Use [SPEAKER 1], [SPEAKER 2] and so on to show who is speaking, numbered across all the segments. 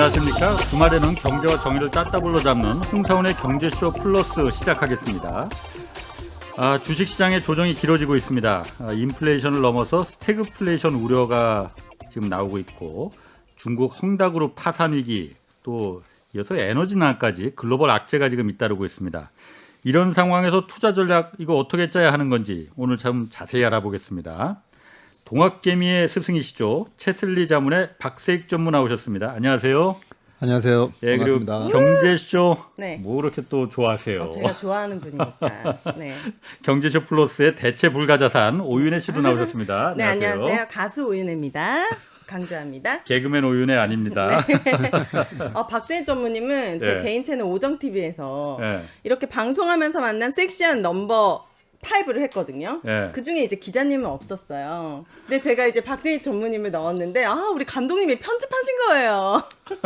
[SPEAKER 1] 안녕하십니까. 주말에는 경제와 정의를 따따블로 잡는 홍사훈의 경제쇼 플러스 시작하겠습니다. 주식시장의 조정이 길어지고 있습니다. 인플레이션을 넘어서 스태그플레이션 우려가 지금 나오고 있고, 중국 헝다그룹 파산 위기, 또 이어서 에너지난까지 글로벌 악재가 지금 잇따르고 있습니다. 이런 상황에서 투자 전략 이거 어떻게 짜야 하는 건지 오늘 참 자세히 알아보겠습니다. 동학개미의 스승이시죠. 채슬리 자문의 박세익 전무 나오셨습니다. 안녕하세요.
[SPEAKER 2] 안녕하세요.
[SPEAKER 1] 네,
[SPEAKER 2] 반갑습니다.
[SPEAKER 1] 그리고 경제쇼
[SPEAKER 3] 네.
[SPEAKER 1] 뭐 그렇게 또 좋아하세요.
[SPEAKER 3] 제가 좋아하는 분이니까. 네.
[SPEAKER 1] 경제쇼 플러스의 대체 불가자산 오윤혜 씨도 나오셨습니다.
[SPEAKER 3] 네,
[SPEAKER 1] 안녕하세요.
[SPEAKER 3] 안녕하세요. 가수 오윤혜입니다. 강조합니다.
[SPEAKER 1] 개그맨 오윤혜 아닙니다.
[SPEAKER 3] 박재희 전무님은 제
[SPEAKER 1] 네.
[SPEAKER 3] 개인 채널 오정TV에서
[SPEAKER 1] 네.
[SPEAKER 3] 이렇게 방송하면서 만난 섹시한 넘버 5를 했거든요.
[SPEAKER 1] 네.
[SPEAKER 3] 그 중에 이제 기자님은 없었어요. 근데 제가 이제 박재희 전무님을 넣었는데, 우리 감독님이 편집하신 거예요.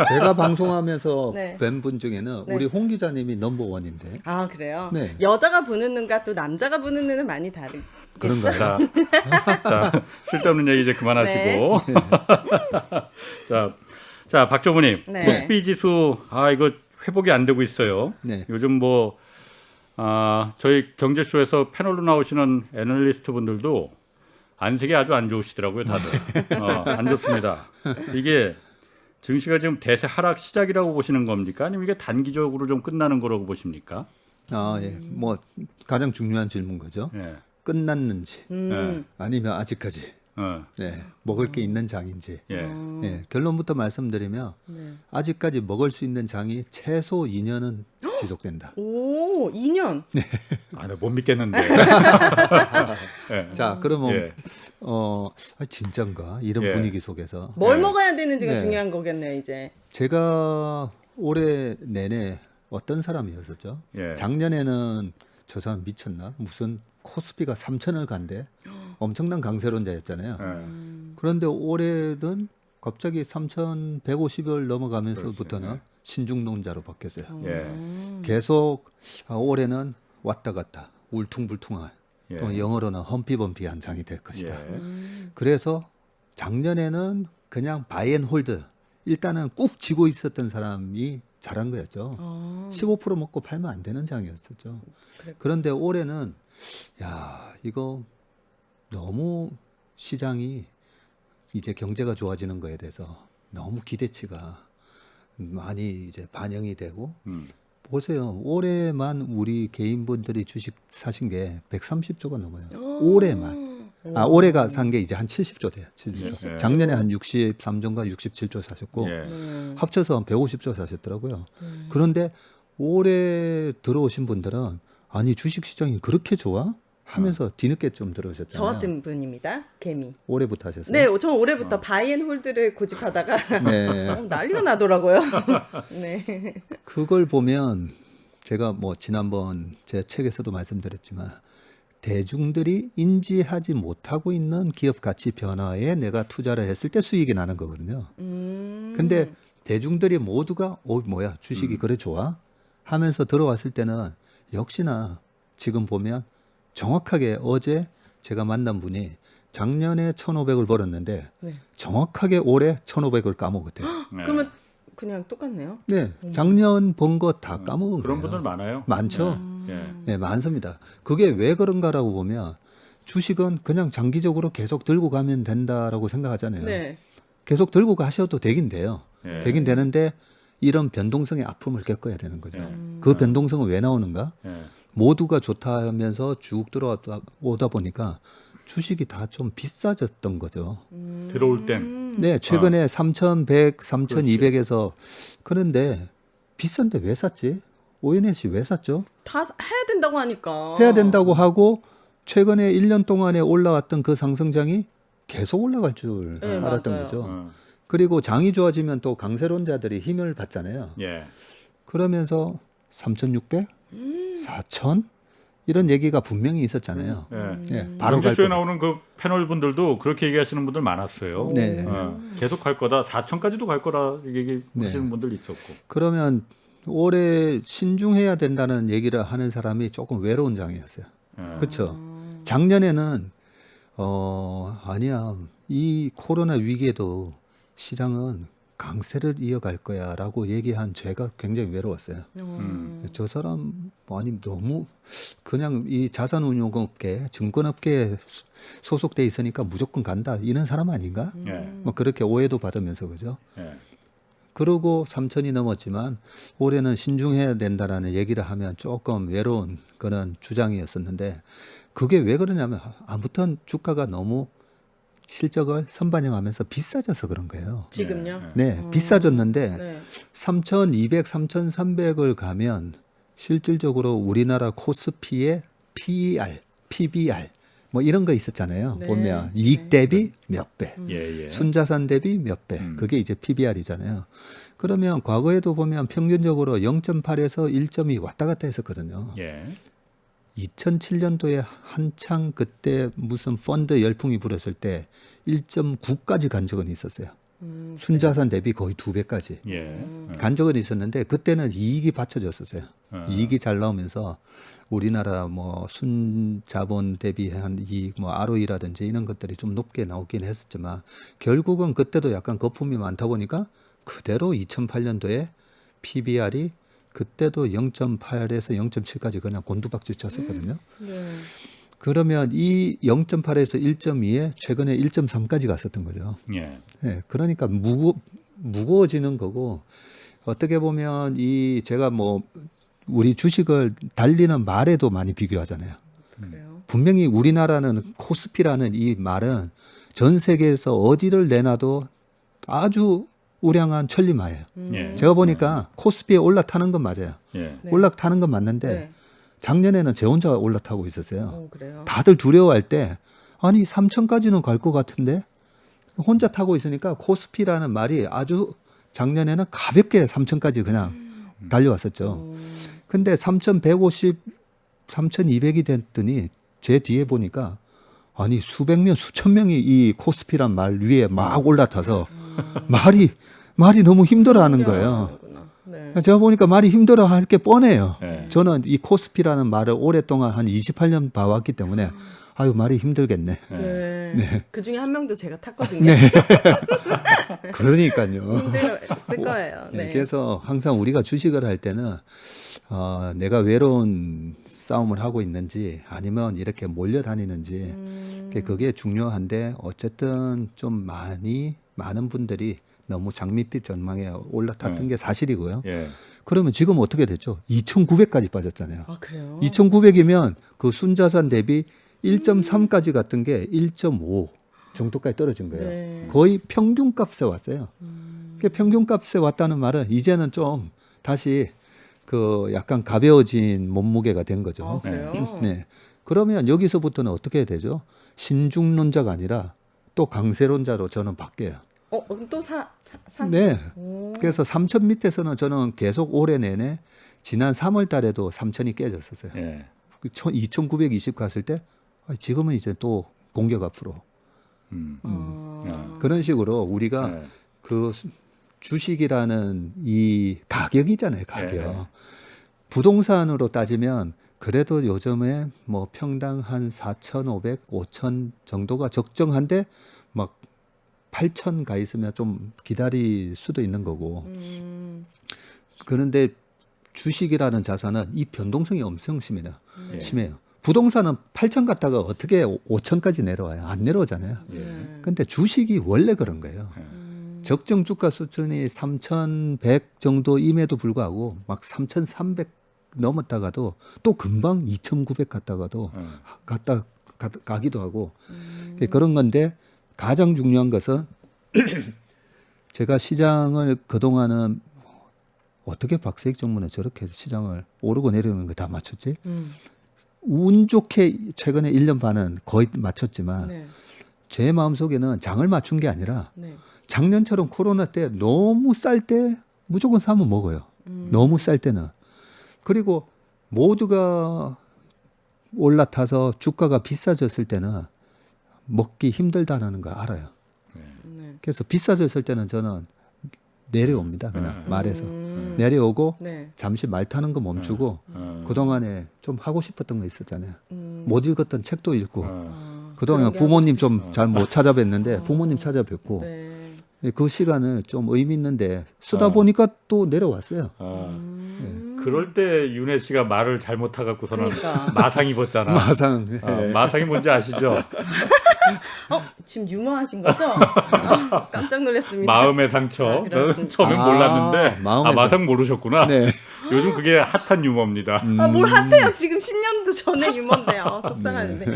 [SPEAKER 2] 제가 방송하면서
[SPEAKER 3] 네.
[SPEAKER 2] 뵌 분 중에는
[SPEAKER 3] 네.
[SPEAKER 2] 우리 홍 기자님이 넘버원인데
[SPEAKER 3] 그래요?
[SPEAKER 2] 네.
[SPEAKER 3] 여자가 보는 눈과 또 남자가 보는 눈은 많이 다르.
[SPEAKER 2] 그런가요?
[SPEAKER 1] 자, 쓸데없는 얘기 이제 그만하시고. 자, 박 전무님,
[SPEAKER 3] 네.
[SPEAKER 1] 코스피 지수 이거 회복이 안 되고 있어요.
[SPEAKER 2] 네.
[SPEAKER 1] 요즘 저희 경제쇼에서 패널로 나오시는 애널리스트 분들도 안색이 아주 안 좋으시더라고요, 다들. 안 좋습니다. 이게 증시가 지금 대세 하락 시작이라고 보시는 겁니까? 아니면 이게 단기적으로 좀 끝나는 거라고 보십니까?
[SPEAKER 2] 예. 뭐 가장 중요한 질문 거죠.
[SPEAKER 1] 예.
[SPEAKER 2] 끝났는지
[SPEAKER 1] 예.
[SPEAKER 2] 아니면 아직까지 먹을 게 있는 장인지.
[SPEAKER 1] 예.
[SPEAKER 2] 결론부터 말씀드리면 아직까지 먹을 수 있는 장이 최소 2년은 지속된다.
[SPEAKER 3] 오, 2년.
[SPEAKER 1] 나 못 믿겠는데. 예.
[SPEAKER 2] 자, 그러면
[SPEAKER 1] 예.
[SPEAKER 2] 진짠가 이런
[SPEAKER 1] 예.
[SPEAKER 2] 분위기 속에서
[SPEAKER 3] 뭘 먹어야 되는지가
[SPEAKER 2] 네.
[SPEAKER 3] 중요한 거겠네요, 이제.
[SPEAKER 2] 제가 올해 내내 어떤 사람이었었죠?
[SPEAKER 1] 예.
[SPEAKER 2] 작년에는 저 사람 미쳤나? 무슨 코스피가 3천을 간대. 엄청난 강세론자였잖아요.
[SPEAKER 1] 예.
[SPEAKER 2] 그런데 올해는 갑자기 3,150을 넘어가면서부터는
[SPEAKER 1] 그렇지.
[SPEAKER 2] 신중론자로 바뀌었어요.
[SPEAKER 1] 예.
[SPEAKER 2] 계속 올해는 왔다 갔다 울퉁불퉁한
[SPEAKER 1] 예.
[SPEAKER 2] 또 영어로는 험피범피한 장이 될 것이다.
[SPEAKER 1] 예.
[SPEAKER 2] 그래서 작년에는 그냥 바이앤홀드 일단은 꾹 쥐고 있었던 사람이 잘한 거였죠. 15% 먹고 팔면 안 되는 장이었었죠. 그런데 올해는 이거 너무 시장이 이제 경제가 좋아지는 거에 대해서 너무 기대치가 많이 이제 반영이 되고 보세요. 올해만 우리 개인분들이 주식 사신 게 130조가 넘어요. 올해만. 올해가 산 게 이제 한 70조 돼요. 70조.
[SPEAKER 1] 예.
[SPEAKER 2] 작년에 한 63조인가 67조 사셨고
[SPEAKER 1] 예.
[SPEAKER 2] 합쳐서 한 150조 사셨더라고요. 그런데 올해 들어오신 분들은 아니 주식 시장이 그렇게 좋아? 하면서 뒤늦게 좀
[SPEAKER 3] 저
[SPEAKER 2] 들어오셨잖아요.
[SPEAKER 3] 같은 분입니다. 개미.
[SPEAKER 2] 올해부터 하셨어요?
[SPEAKER 3] 네, 저 올해부터 바이앤홀드를 고집하다가
[SPEAKER 2] 네.
[SPEAKER 3] 난리가 나더라고요. 네.
[SPEAKER 2] 그걸 보면 제가 뭐 지난번 제 책에서도 말씀드렸지만 대중들이 인지하지 못하고 있는 기업 가치 변화에 내가 투자를 했을 때 수익이 나는 거거든요. 근데 대중들이 모두가 뭐야 주식이 그래 좋아? 하면서 들어왔을 때는 역시나 지금 보면 정확하게 어제 제가 만난 분이 작년에 1,500을 벌었는데
[SPEAKER 3] 네.
[SPEAKER 2] 정확하게 올해 1,500을 까먹었대요.
[SPEAKER 1] 네.
[SPEAKER 3] 그러면 그냥 똑같네요.
[SPEAKER 2] 네, 작년 번 거 다 까먹은
[SPEAKER 1] 그런
[SPEAKER 2] 거예요.
[SPEAKER 1] 분들 많아요.
[SPEAKER 2] 많죠.
[SPEAKER 1] 예.
[SPEAKER 2] 네, 많습니다. 그게 왜 그런가라고 보면 주식은 그냥 장기적으로 계속 들고 가면 된다라고 생각하잖아요.
[SPEAKER 3] 네.
[SPEAKER 2] 계속 들고 가셔도 되긴 돼요.
[SPEAKER 1] 예.
[SPEAKER 2] 되긴 되는데 이런 변동성의 아픔을 겪어야 되는 거죠.
[SPEAKER 1] 예.
[SPEAKER 2] 그 변동성은 왜 나오는가?
[SPEAKER 1] 예.
[SPEAKER 2] 모두가 좋다 하면서 쭉 들어오다 보니까 주식이 다 좀 비싸졌던 거죠.
[SPEAKER 1] 들어올 땐
[SPEAKER 2] 네, 최근에 3,100, 3,200에서 그런데 비싼데 왜 샀지? 오윤혜 씨 왜 샀죠?
[SPEAKER 3] 다 해야 된다고 하니까.
[SPEAKER 2] 해야 된다고 하고 최근에 1년 동안에 올라왔던 그 상승장이 계속 올라갈 줄
[SPEAKER 3] 네,
[SPEAKER 2] 알았던
[SPEAKER 3] 맞아요.
[SPEAKER 2] 거죠. 그리고 장이 좋아지면 또 강세론자들이 힘을 받잖아요.
[SPEAKER 1] 예.
[SPEAKER 2] 그러면서 3,600, 4,000 이런 얘기가 분명히 있었잖아요.
[SPEAKER 1] 예.
[SPEAKER 2] 예, 바로 갈
[SPEAKER 1] 경제쇼에
[SPEAKER 2] 거.
[SPEAKER 1] 나오는 그 패널 분들도 그렇게 얘기하시는 분들 많았어요.
[SPEAKER 2] 네.
[SPEAKER 1] 계속 갈 거다. 4천까지도 갈 거라 얘기하시는
[SPEAKER 2] 네.
[SPEAKER 1] 분들 있었고.
[SPEAKER 2] 그러면 올해 신중해야 된다는 얘기를 하는 사람이 조금 외로운 장이었어요. 그렇죠. 작년에는 아니야 이 코로나 위기에도 시장은 강세를 이어갈 거야라고 얘기한 제가 굉장히 외로웠어요. 저 사람 아니 너무 그냥 이 자산운용업계, 증권업계에 소속돼 있으니까 무조건 간다 이런 사람 아닌가?
[SPEAKER 1] 예.
[SPEAKER 2] 뭐 그렇게 오해도 받으면서 그죠?
[SPEAKER 1] 예.
[SPEAKER 2] 그러고 3천이 넘었지만 올해는 신중해야 된다라는 얘기를 하면 조금 외로운 그런 주장이었었는데 그게 왜 그러냐면 아무튼 주가가 너무 실적을 선반영하면서 비싸져서 그런 거예요.
[SPEAKER 3] 지금요?
[SPEAKER 2] 네, 비싸졌는데
[SPEAKER 3] 네.
[SPEAKER 2] 3,200, 3,300을 가면 실질적으로 우리나라 코스피의 PER, PBR 뭐 이런 거 있었잖아요.
[SPEAKER 3] 네.
[SPEAKER 2] 보면 이익 대비 몇 배,
[SPEAKER 1] 예, 예.
[SPEAKER 2] 순자산 대비 몇 배, 그게 이제 PBR이잖아요. 그러면 과거에도 보면 평균적으로 0.8에서 1.2 왔다 갔다 했었거든요.
[SPEAKER 1] 예.
[SPEAKER 2] 2007년도에 한창 그때 무슨 펀드 열풍이 불었을 때 1.9까지 간 적은 있었어요. 순자산 대비 거의 2배까지
[SPEAKER 1] 예.
[SPEAKER 2] 간 적은 있었는데 그때는 이익이 받쳐졌었어요. 이익이 잘 나오면서 우리나라 뭐 순자본 대비한 이익, 뭐 ROE라든지 이런 것들이 좀 높게 나오긴 했었지만 결국은 그때도 약간 거품이 많다 보니까 그대로 2008년도에 PBR이 그때도 0.8에서 0.7까지 그냥 곤두박질 쳤었거든요.
[SPEAKER 3] 네.
[SPEAKER 2] 그러면 이 0.8에서 1.2에 최근에 1.3까지 갔었던 거죠.
[SPEAKER 1] 예.
[SPEAKER 2] 네, 그러니까 무거워지는 거고 어떻게 보면 이 제가 뭐 우리 주식을 달리는 말에도 많이 비교하잖아요.
[SPEAKER 3] 그래요.
[SPEAKER 2] 분명히 우리나라는 코스피라는 이 말은 전 세계에서 어디를 내놔도 아주 우량한 천리마예요.
[SPEAKER 1] 예.
[SPEAKER 2] 제가 보니까 코스피에 올라타는 건 맞아요.
[SPEAKER 1] 예.
[SPEAKER 3] 네.
[SPEAKER 2] 올라타는 건 맞는데
[SPEAKER 3] 네.
[SPEAKER 2] 작년에는 제 혼자 올라타고 있었어요.
[SPEAKER 3] 그래요.
[SPEAKER 2] 다들 두려워할 때 아니 3천까지는 갈 것 같은데 혼자 타고 있으니까 코스피라는 말이 아주 작년에는 가볍게 3천까지 그냥 달려왔었죠. 근데 3,150, 3,200이 됐더니 제 뒤에 보니까 아니 수백 명, 수천 명이 이 코스피란 말 위에 막 올라타서 말이 너무 힘들어하는 거예요.
[SPEAKER 3] 네.
[SPEAKER 2] 제가 보니까 말이 힘들어할 게 뻔해요.
[SPEAKER 1] 네.
[SPEAKER 2] 저는 이 코스피라는 말을 오랫동안 한 28년 봐왔기 때문에 아유 말이 힘들겠네.
[SPEAKER 3] 네.
[SPEAKER 2] 네.
[SPEAKER 3] 그 중에 한 명도 제가 탔거든요.
[SPEAKER 2] 네. 그러니까요.
[SPEAKER 3] 힘들었을 거예요.
[SPEAKER 2] 네,
[SPEAKER 3] 네.
[SPEAKER 2] 그래서 항상 우리가 주식을 할 때는 내가 외로운 싸움을 하고 있는지 아니면 이렇게 몰려다니는지 그게 중요한데 어쨌든 좀 많은 분들이 너무 장밋빛 전망에 올라탔던 게 사실이고요.
[SPEAKER 1] 예.
[SPEAKER 2] 그러면 지금 어떻게 됐죠? 2,900까지 빠졌잖아요.
[SPEAKER 3] 아 그래요.
[SPEAKER 2] 2,900이면 그 순자산 대비 1.3까지 갔던 게 1.5 정도까지 떨어진 거예요.
[SPEAKER 3] 네.
[SPEAKER 2] 거의 평균값에 왔어요. 그 평균값에 왔다는 말은 이제는 좀 다시 그 약간 가벼워진 몸무게가 된 거죠.
[SPEAKER 3] 아 그래요.
[SPEAKER 2] 네. 그러면 여기서부터는 어떻게 해야 되죠? 신중론자가 아니라 또 강세론자로 저는 바뀌어요.
[SPEAKER 3] 그럼 또 산?
[SPEAKER 2] 네.
[SPEAKER 3] 오.
[SPEAKER 2] 그래서 3천 밑에서는 저는 계속 올해 내내 지난 3월 달에도 3천이 깨졌었어요.
[SPEAKER 1] 예.
[SPEAKER 2] 2,920 갔을 때 지금은 이제 또 공격 앞으로. 그런 식으로 우리가
[SPEAKER 1] 예.
[SPEAKER 2] 그 주식이라는 이 가격이잖아요, 가격.
[SPEAKER 1] 예.
[SPEAKER 2] 부동산으로 따지면 그래도 요즘에 뭐 평당 한 4,500, 5,000 정도가 적정한데 막 8,000 가 있으면 좀 기다릴 수도 있는 거고. 그런데 주식이라는 자산은 이 변동성이 엄청 심해요. 심해요. 부동산은 8,000 갔다가 어떻게 5,000까지 내려와요? 안 내려오잖아요. 근데 주식이 원래 그런 거예요. 적정 주가 수준이 3,100 정도임에도 불구하고 막 3,300 넘었다가도 또 금방 2,900 갔다가도 가기도 하고 그런 건데 가장 중요한 것은 제가 시장을 그동안은 어떻게 박세익 전문에 저렇게 시장을 오르고 내리는 거 다 맞췄지? 운 좋게 최근에 1년 반은 거의 맞췄지만
[SPEAKER 3] 네.
[SPEAKER 2] 제 마음속에는 장을 맞춘 게 아니라
[SPEAKER 3] 네.
[SPEAKER 2] 작년처럼 코로나 때 너무 쌀 때 무조건 사면 먹어요. 너무 쌀 때는. 그리고 모두가 올라타서 주가가 비싸졌을 때는 먹기 힘들다는 거 알아요.
[SPEAKER 3] 네.
[SPEAKER 2] 그래서 비싸졌을 때는 저는 내려옵니다. 그냥 말해서. 내려오고
[SPEAKER 3] 네.
[SPEAKER 2] 잠시 말 타는 거 멈추고 그동안에 좀 하고 싶었던 거 있었잖아요. 못 읽었던 책도 읽고 그동안
[SPEAKER 3] 그런 게
[SPEAKER 2] 부모님 좀 잘 못 찾아뵀는데 부모님 찾아뵙고
[SPEAKER 3] 네.
[SPEAKER 2] 그 시간을 좀 의미 있는데 쓰다 보니까 또 내려왔어요.
[SPEAKER 1] 그럴 때 윤혜 씨가 말을 잘못하갖고서는
[SPEAKER 3] 그러니까.
[SPEAKER 1] 마상 입었잖아.
[SPEAKER 2] 마상.
[SPEAKER 1] 마상이 뭔지 아시죠?
[SPEAKER 3] 지금 유머하신 거죠? 깜짝 놀랐습니다.
[SPEAKER 1] 마음의 상처.
[SPEAKER 3] 아, 그렇습니다.
[SPEAKER 1] 처음엔
[SPEAKER 2] 아,
[SPEAKER 1] 몰랐는데
[SPEAKER 2] 마음의
[SPEAKER 1] 마상 모르셨구나.
[SPEAKER 2] 네.
[SPEAKER 1] 요즘 그게 핫한 유머입니다.
[SPEAKER 3] 뭘 핫해요? 지금 10년도 전에 유머인데요. 속상하는데.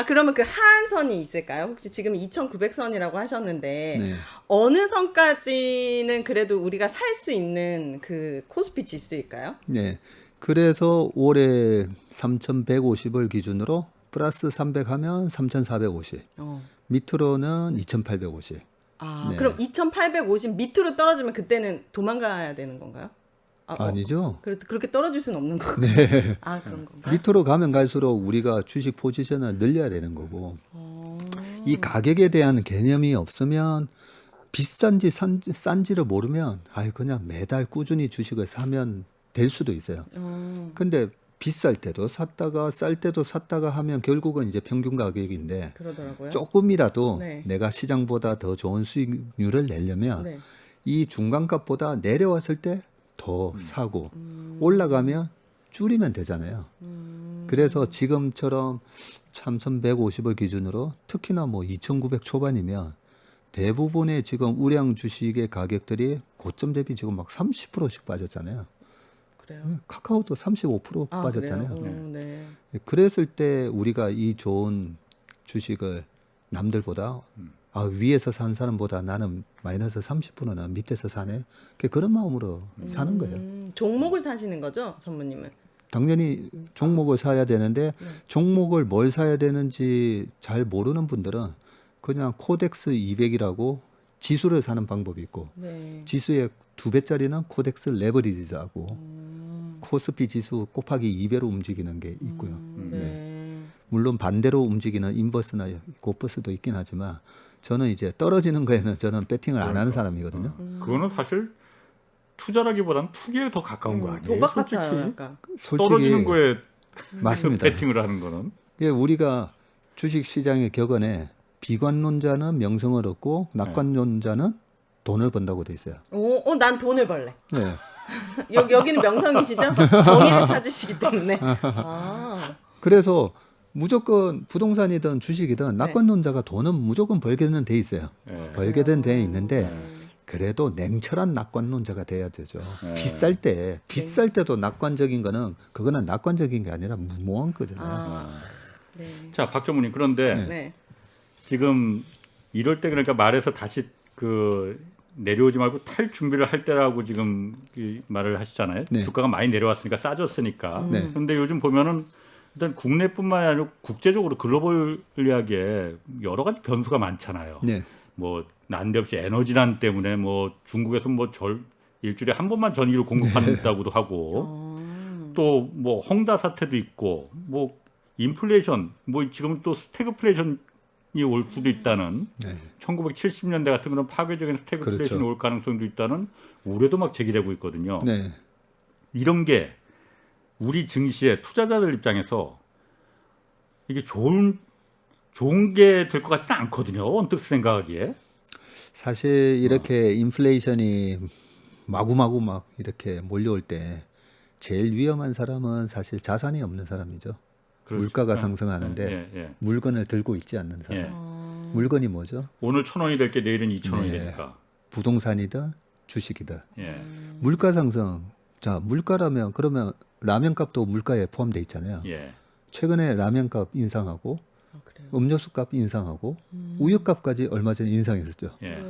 [SPEAKER 3] 그러면 그 하한선이 있을까요? 혹시 지금 2,900선이라고 하셨는데
[SPEAKER 2] 네.
[SPEAKER 3] 어느 선까지는 그래도 우리가 살 수 있는 그 코스피 지수일까요?
[SPEAKER 2] 네. 그래서 올해 3,150을 기준으로 플러스 300 하면 3,450. 밑으로는 2,850. 네.
[SPEAKER 3] 그럼 2,850 밑으로 떨어지면 그때는 도망가야 되는 건가요?
[SPEAKER 2] 아니죠.
[SPEAKER 3] 그렇게 떨어질 수는 없는 거고.
[SPEAKER 2] 네.
[SPEAKER 3] 그런 건가요?
[SPEAKER 2] 밑으로 가면 갈수록 우리가 주식 포지션을 늘려야 되는 거고 이 가격에 대한 개념이 없으면 비싼지 싼지를 모르면 그냥 매달 꾸준히 주식을 사면 될 수도 있어요. 근데 비쌀 때도 샀다가 쌀 때도 샀다가 하면 결국은 이제 평균 가격인데
[SPEAKER 3] 그러더라고요.
[SPEAKER 2] 조금이라도
[SPEAKER 3] 네.
[SPEAKER 2] 내가 시장보다 더 좋은 수익률을 내려면
[SPEAKER 3] 네.
[SPEAKER 2] 이 중간값보다 내려왔을 때 더 사고 올라가면 줄이면 되잖아요. 그래서 지금처럼 3,150을 기준으로 특히나 뭐 2,900 초반이면 대부분의 지금 우량 주식의 가격들이 고점 대비 지금 막 30%씩 빠졌잖아요.
[SPEAKER 3] 그래요?
[SPEAKER 2] 카카오도 35% 빠졌잖아요.
[SPEAKER 3] 그래요? 네.
[SPEAKER 2] 그랬을 때 우리가 이 좋은 주식을 남들보다 위에서 산 사람보다 나는 마이너스 30%나 밑에서 사네. 그런 마음으로 사는 거예요.
[SPEAKER 3] 종목을 사시는 거죠, 전무님은?
[SPEAKER 2] 당연히 종목을 사야 되는데 종목을 뭘 사야 되는지 잘 모르는 분들은 그냥 코덱스 200이라고 지수를 사는 방법이 있고
[SPEAKER 3] 네.
[SPEAKER 2] 지수의 2배짜리는 코덱스 레버리지하고 코스피 지수 곱하기 2배로 움직이는 게 있고요.
[SPEAKER 3] 네.
[SPEAKER 2] 물론 반대로 움직이는 인버스나 고버스도 있긴 하지만 저는 이제 떨어지는 거에는 저는 배팅을 안 하는 사람이거든요.
[SPEAKER 1] 그거는 사실 투자라기보다는 투기에 더 가까운 거 아니에요?
[SPEAKER 3] 도박
[SPEAKER 1] 솔직히
[SPEAKER 3] 같아요, 약간.
[SPEAKER 1] 떨어지는 거에
[SPEAKER 2] 맞습니다.
[SPEAKER 1] 배팅을 하는 거는
[SPEAKER 2] 우리가 주식 시장의 격언에 비관론자는 명성을 얻고 낙관론자는 돈을 번다고 돼 있어요.
[SPEAKER 3] 난 돈을 벌래.
[SPEAKER 2] 네.
[SPEAKER 3] 여기는 명성이시죠? 정의를 찾으시기 때문에.
[SPEAKER 2] 그래서 무조건 부동산이든 주식이든 낙관론자가 돈은 무조건 벌게는 돼 있어요. 벌게는 돼 있는데 그래도 냉철한 낙관론자가 돼야 되죠. 비쌀 때도 낙관적인 거는 그거는 낙관적인 게 아니라 무모한 거잖아요.
[SPEAKER 3] 네.
[SPEAKER 1] 자, 박정무님 그런데
[SPEAKER 3] 네.
[SPEAKER 1] 지금 이럴 때 그러니까 말해서 다시 내려오지 말고 탈 준비를 할 때라고 지금 말을 하시잖아요.
[SPEAKER 2] 네.
[SPEAKER 1] 주가가 많이 내려왔으니까 싸졌으니까.
[SPEAKER 2] 네.
[SPEAKER 1] 그런데 요즘 보면은 일단 국내뿐만 아니라 국제적으로 글로벌리하게 여러 가지 변수가 많잖아요.
[SPEAKER 2] 네.
[SPEAKER 1] 뭐 난데없이 에너지난 때문에 뭐 중국에서 일주일에 한 번만 전기를 공급한다고도 하고 또 뭐 헝다 사태도 있고 뭐 인플레이션 뭐 지금 또 스태그플레이션이 올 수도 있다는 1970년대 같은 그런 파괴적인 스태그플레이션이
[SPEAKER 2] 그렇죠.
[SPEAKER 1] 올 가능성도 있다는 우려도 막 제기되고 있거든요.
[SPEAKER 2] 네.
[SPEAKER 1] 이런 게 우리 증시의 투자자들 입장에서 이게 좋은 게 될 것 같지는 않거든요. 언뜻 생각하기에.
[SPEAKER 2] 사실 이렇게 인플레이션이 마구마구 막 이렇게 몰려올 때 제일 위험한 사람은 사실 자산이 없는 사람이죠.
[SPEAKER 1] 그렇죠.
[SPEAKER 2] 물가가 상승하는데 물건을 들고 있지 않는 사람. 물건이 뭐죠?
[SPEAKER 1] 오늘 1,000원이 될 게 내일은 2,000원이 되니까.
[SPEAKER 2] 부동산이든 주식이든.
[SPEAKER 1] 예.
[SPEAKER 2] 물가 상승. 자, 물가라면 그러면 라면값도 물가에 포함돼 있잖아요.
[SPEAKER 1] 예.
[SPEAKER 2] 최근에 라면값 인상하고 음료수값 인상하고 우유값까지 얼마 전에 인상했었죠.
[SPEAKER 1] 예.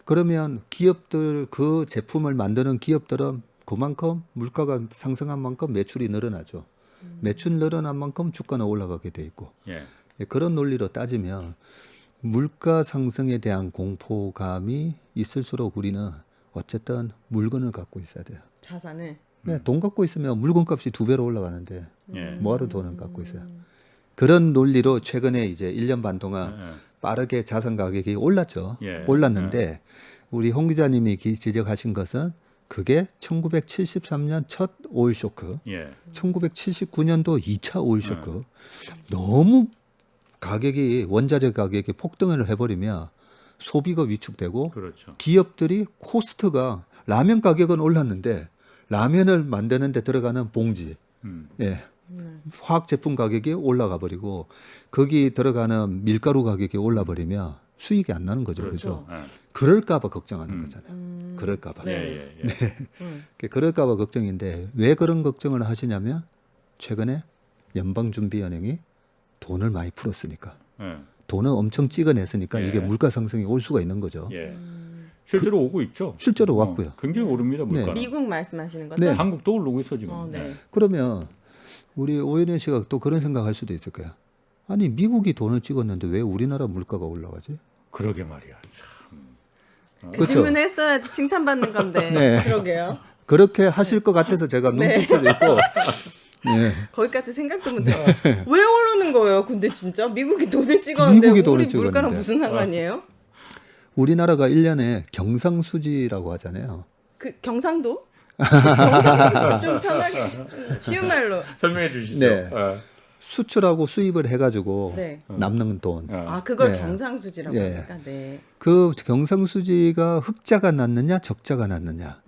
[SPEAKER 2] 그러면 기업들 그 제품을 만드는 기업들은 그만큼 물가가 상승한 만큼 매출이 늘어나죠. 매출 늘어난 만큼 주가는 올라가게 돼 있고
[SPEAKER 1] 예.
[SPEAKER 2] 그런 논리로 따지면 물가 상승에 대한 공포감이 있을수록 우리는 어쨌든 물건을 갖고 있어야 돼요.
[SPEAKER 3] 자산을.
[SPEAKER 2] 돈 갖고 있으면 물건값이 2배로 올라가는데
[SPEAKER 1] 예.
[SPEAKER 2] 뭐하러 돈을 갖고 있어요. 그런 논리로 최근에 이제 1년 반 동안 빠르게 자산 가격이 올랐죠.
[SPEAKER 1] 예.
[SPEAKER 2] 올랐는데 우리 홍 기자님이 지적하신 것은 그게 1973년 첫 오일 쇼크,
[SPEAKER 1] 예.
[SPEAKER 2] 1979년도 2차 오일 쇼크. 너무 가격이 원자재 가격이 폭등을 해버리면 소비가 위축되고
[SPEAKER 1] 그렇죠.
[SPEAKER 2] 기업들이 코스트가 라면 가격은 올랐는데 라면을 만드는 데 들어가는 봉지, 예, 화학 제품 가격이 올라가 버리고 거기 들어가는 밀가루 가격이 올라 버리면 수익이 안 나는 거죠. 그렇죠.
[SPEAKER 1] 예.
[SPEAKER 2] 그럴까봐 걱정하는 거잖아요. 그럴까봐.
[SPEAKER 1] 예, 예, 예.
[SPEAKER 2] 그럴까봐 걱정인데 왜 그런 걱정을 하시냐면 최근에 연방준비은행이 돈을 많이 풀었으니까
[SPEAKER 1] 예.
[SPEAKER 2] 돈을 엄청 찍어냈으니까
[SPEAKER 1] 예.
[SPEAKER 2] 이게 물가 상승이 올 수가 있는 거죠.
[SPEAKER 1] 예. 실제로 오고 있죠.
[SPEAKER 2] 실제로 왔고요.
[SPEAKER 1] 굉장히 오릅니다 물가는.
[SPEAKER 3] 미국 말씀하시는 거죠?
[SPEAKER 2] 네.
[SPEAKER 1] 한국도 오르고 있어 지금.
[SPEAKER 3] 네.
[SPEAKER 2] 그러면 우리 오연희 씨가 또 그런 생각할 수도 있을 거야. 아니 미국이 돈을 찍었는데 왜 우리나라 물가가 올라가지?
[SPEAKER 1] 그러게 말이야. 참.
[SPEAKER 3] 그
[SPEAKER 2] 그렇죠.
[SPEAKER 3] 질문 했어야지 칭찬받는 건데.
[SPEAKER 2] 네.
[SPEAKER 3] 그러게요.
[SPEAKER 2] 그렇게 하실 것 같아서 제가 눈빛을 읽고 네.
[SPEAKER 3] 거기까지 생각도 못해요. 왜 오르는 거예요? 근데 진짜 미국이 돈을 찍었는데
[SPEAKER 2] 미국이
[SPEAKER 3] 우리
[SPEAKER 2] 돈을
[SPEAKER 3] 물가랑
[SPEAKER 2] 찍었는데.
[SPEAKER 3] 무슨 상관이에요?
[SPEAKER 2] 우리나라가 1년에 경상수지라고 하잖아요.
[SPEAKER 3] 그 경상도? 경상도 좀 편하게 좀 쉬운 말로.
[SPEAKER 1] 설명해 주시죠.
[SPEAKER 2] 네.
[SPEAKER 1] 예.
[SPEAKER 2] 수출하고 수입을 해가지고
[SPEAKER 3] 네.
[SPEAKER 2] 남는 돈.
[SPEAKER 3] 아 그걸
[SPEAKER 2] 네.
[SPEAKER 3] 경상수지라고
[SPEAKER 2] 예.
[SPEAKER 3] 하니까. 네.
[SPEAKER 2] 그 경상수지가 흑자가 났느냐 적자가 났느냐.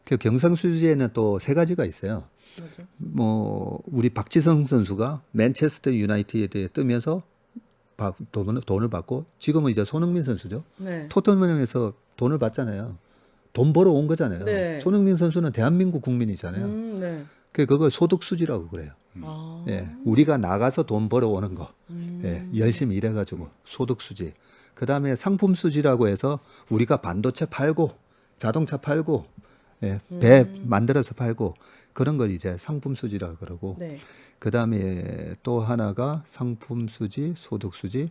[SPEAKER 2] 그 경상수지에는 또 세 가지가 있어요.
[SPEAKER 3] 뭐죠?
[SPEAKER 2] 뭐 우리 박지성 선수가 맨체스터 유나이티드에 뜨면서 돈을 받고 지금은 이제 손흥민 선수죠.
[SPEAKER 3] 네.
[SPEAKER 2] 토트넘에서 돈을 받잖아요. 돈 벌어 온 거잖아요.
[SPEAKER 3] 네.
[SPEAKER 2] 손흥민 선수는 대한민국 국민이잖아요.
[SPEAKER 3] 네.
[SPEAKER 2] 그걸 소득수지라고 그래요.
[SPEAKER 3] 아.
[SPEAKER 2] 예, 우리가 나가서 돈 벌어 오는 거, 예, 열심히 일해가지고 소득수지. 그 다음에 상품수지라고 해서 우리가 반도체 팔고 자동차 팔고 예, 배 만들어서 팔고 그런 걸 이제 상품수지라고 그러고.
[SPEAKER 3] 네.
[SPEAKER 2] 그 다음에 또 하나가 상품수지, 소득수지,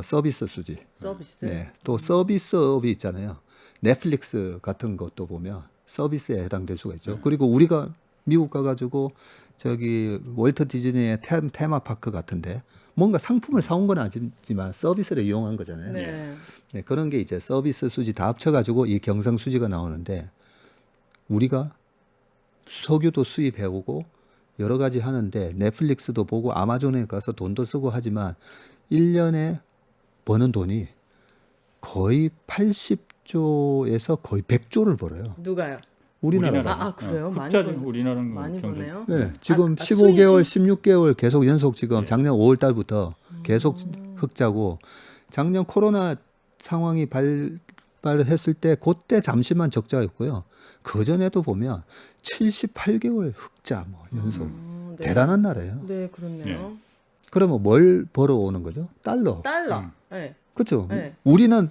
[SPEAKER 2] 서비스수지.
[SPEAKER 3] 서비스.
[SPEAKER 2] 네, 또 서비스업이 있잖아요. 넷플릭스 같은 것도 보면 서비스에 해당될 수가 있죠. 그리고 우리가 미국 가가지고 저기 월트 디즈니의 테마파크 같은데 뭔가 상품을 사온 건 아니지만 서비스를 이용한 거잖아요.
[SPEAKER 3] 네.
[SPEAKER 2] 네, 그런 게 이제 서비스 수지 다 합쳐가지고 이 경상수지가 나오는데 우리가 석유도 수입해오고 여러 가지 하는데 넷플릭스도 보고 아마존에 가서 돈도 쓰고 하지만 1년에 버는 돈이 거의 80조에서 거의 100조를 벌어요.
[SPEAKER 3] 누가요?
[SPEAKER 2] 우리나라가.
[SPEAKER 3] 아, 그래요? 많이
[SPEAKER 1] 흑자죠.
[SPEAKER 3] 버네.
[SPEAKER 1] 우리나라는
[SPEAKER 3] 많이
[SPEAKER 1] 경상-
[SPEAKER 3] 보네요.
[SPEAKER 2] 네, 지금
[SPEAKER 3] 아,
[SPEAKER 2] 15개월,
[SPEAKER 3] 수익이
[SPEAKER 2] 16개월 계속 연속 지금 작년 5월 달부터 계속 흑자고 작년 코로나 상황이 발발했을 때 그때 잠시만 적자였고요. 그 전에도 보면 78개월 흑자 뭐 연속.
[SPEAKER 3] 네.
[SPEAKER 2] 대단한 나라예요.
[SPEAKER 3] 네, 그렇네요.
[SPEAKER 2] 그러면 뭘 벌어오는 거죠? 달러.
[SPEAKER 3] 달러. 네.
[SPEAKER 2] 그렇죠.
[SPEAKER 3] 네.
[SPEAKER 2] 우리는